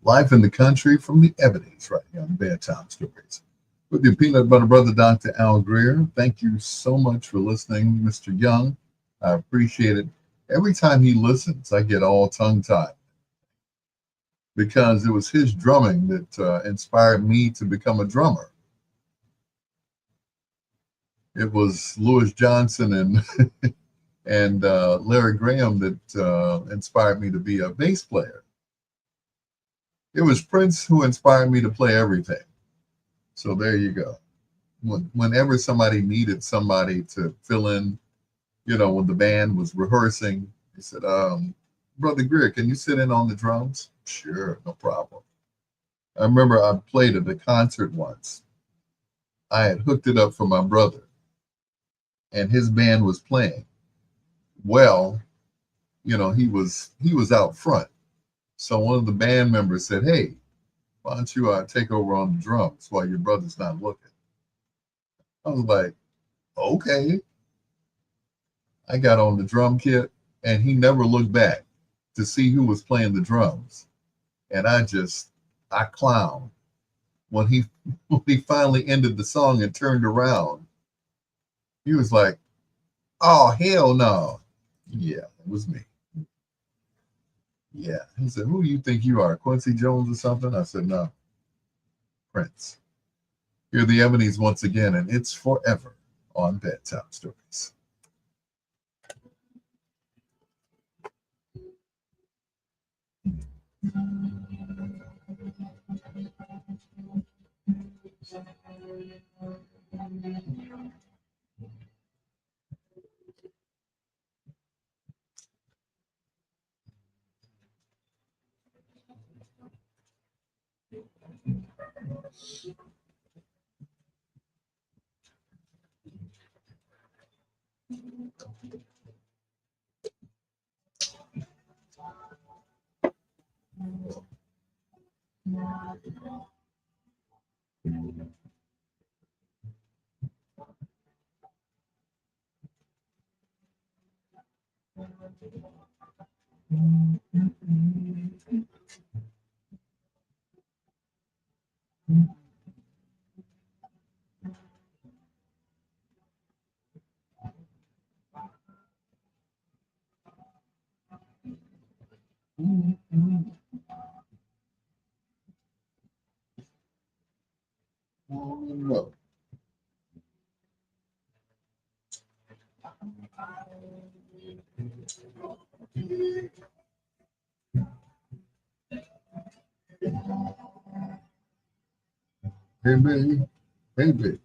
Life in the Country from the Ebonies, right here on Bedtime Stories. With your peanut butter brother, Dr. Al Greer. Thank you so much for listening, Mr. Young. I appreciate it. Every time he listens, I get all tongue-tied because it was his drumming that inspired me to become a drummer. It was Louis Johnson and Larry Graham that inspired me to be a bass player. It was Prince who inspired me to play everything. So there you go. Whenever somebody needed somebody to fill in, when the band was rehearsing, he said, Brother Greer, can you sit in on the drums? Sure, no problem. I remember I played at a concert once. I had hooked it up for my brother, and his band was playing. Well, he was out front. So one of the band members said, hey, why don't you take over on the drums while your brother's not looking? I was like, okay. I got on the drum kit, and he never looked back to see who was playing the drums. And I clowned. When he finally ended the song and turned around, he was like, oh, hell no. Yeah, it was me. Yeah. He said, who do you think you are, Quincy Jones or something? I said, no, Prince. Here are the Ebonies once again, and it's forever on Bedtime Stories. No. Hey, baby. Hey, baby.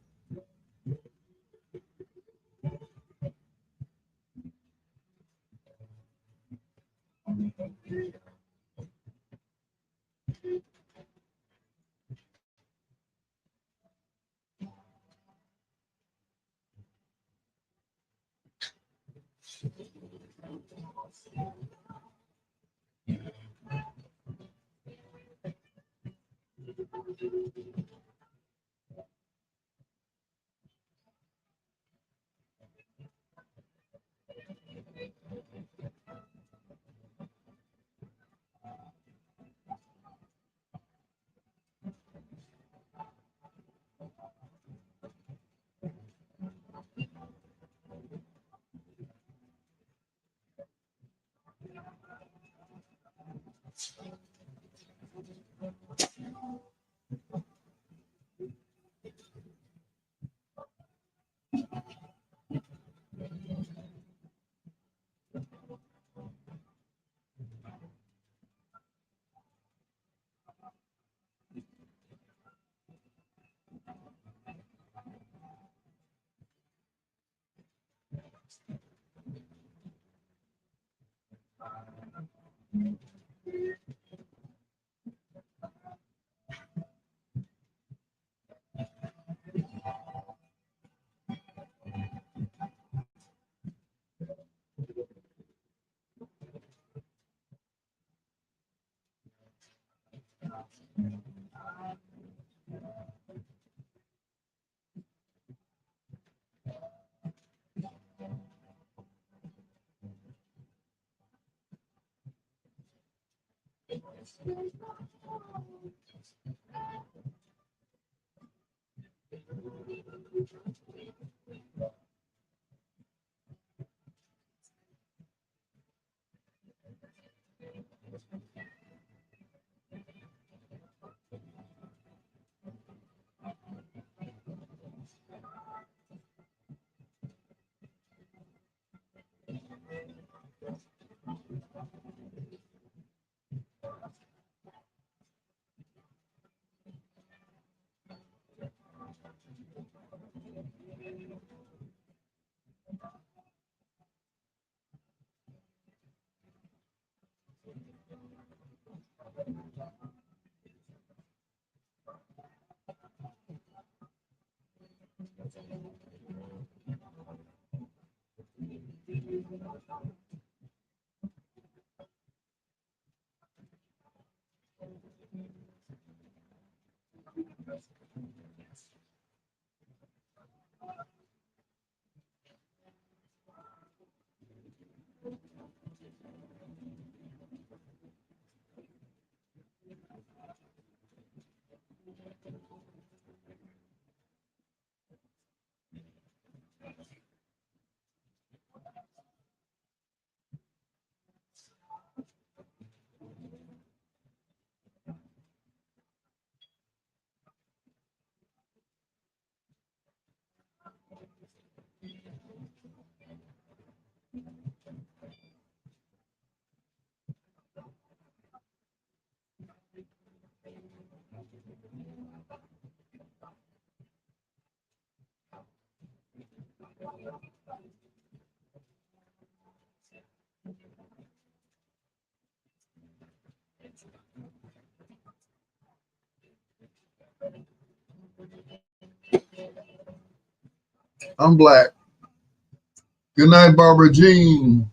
I'm black. Good night, Barbara Jean.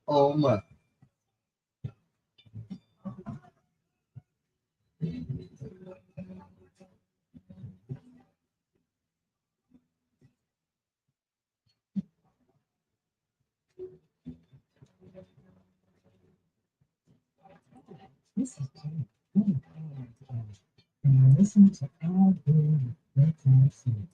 Oh my. This is good. And listen to all the bedtime songs.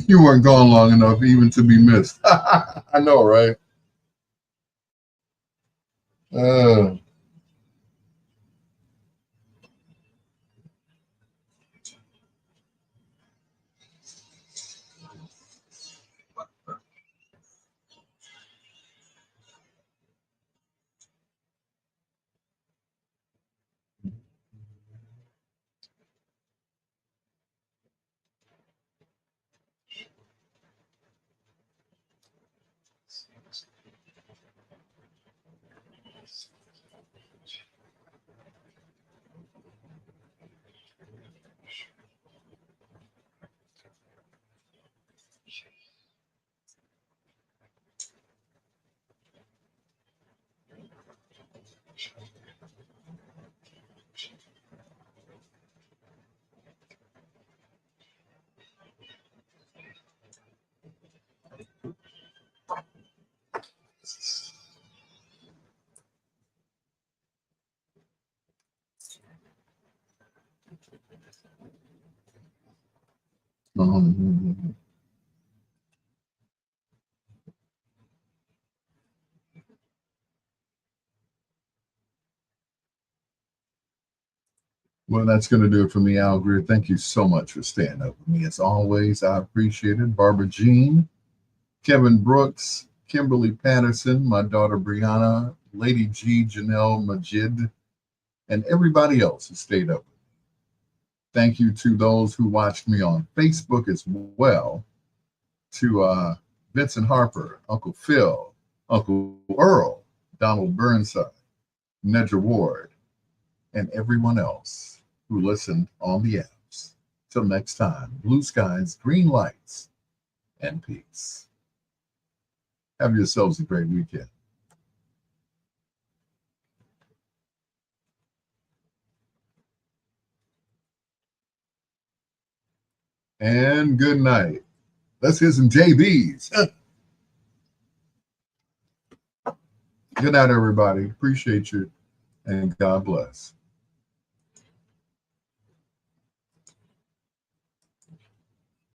You weren't gone long enough even to be missed. I know, right? Well, that's going to do it for me, Al Greer. Thank you so much for staying up with me. As always, I appreciate it. Barbara Jean, Kevin Brooks, Kimberly Patterson, my daughter Brianna, Lady G, Janelle Majid, and everybody else who stayed up with me. Thank you to those who watched me on Facebook as well, to Vincent Harper, Uncle Phil, Uncle Earl, Donald Burnside, Nedra Ward, and everyone else who listened on the apps. Till next time, blue skies, green lights, and peace. Have yourselves a great weekend. And good night. Let's hear some JBs. Good night, everybody. Appreciate you, and God bless.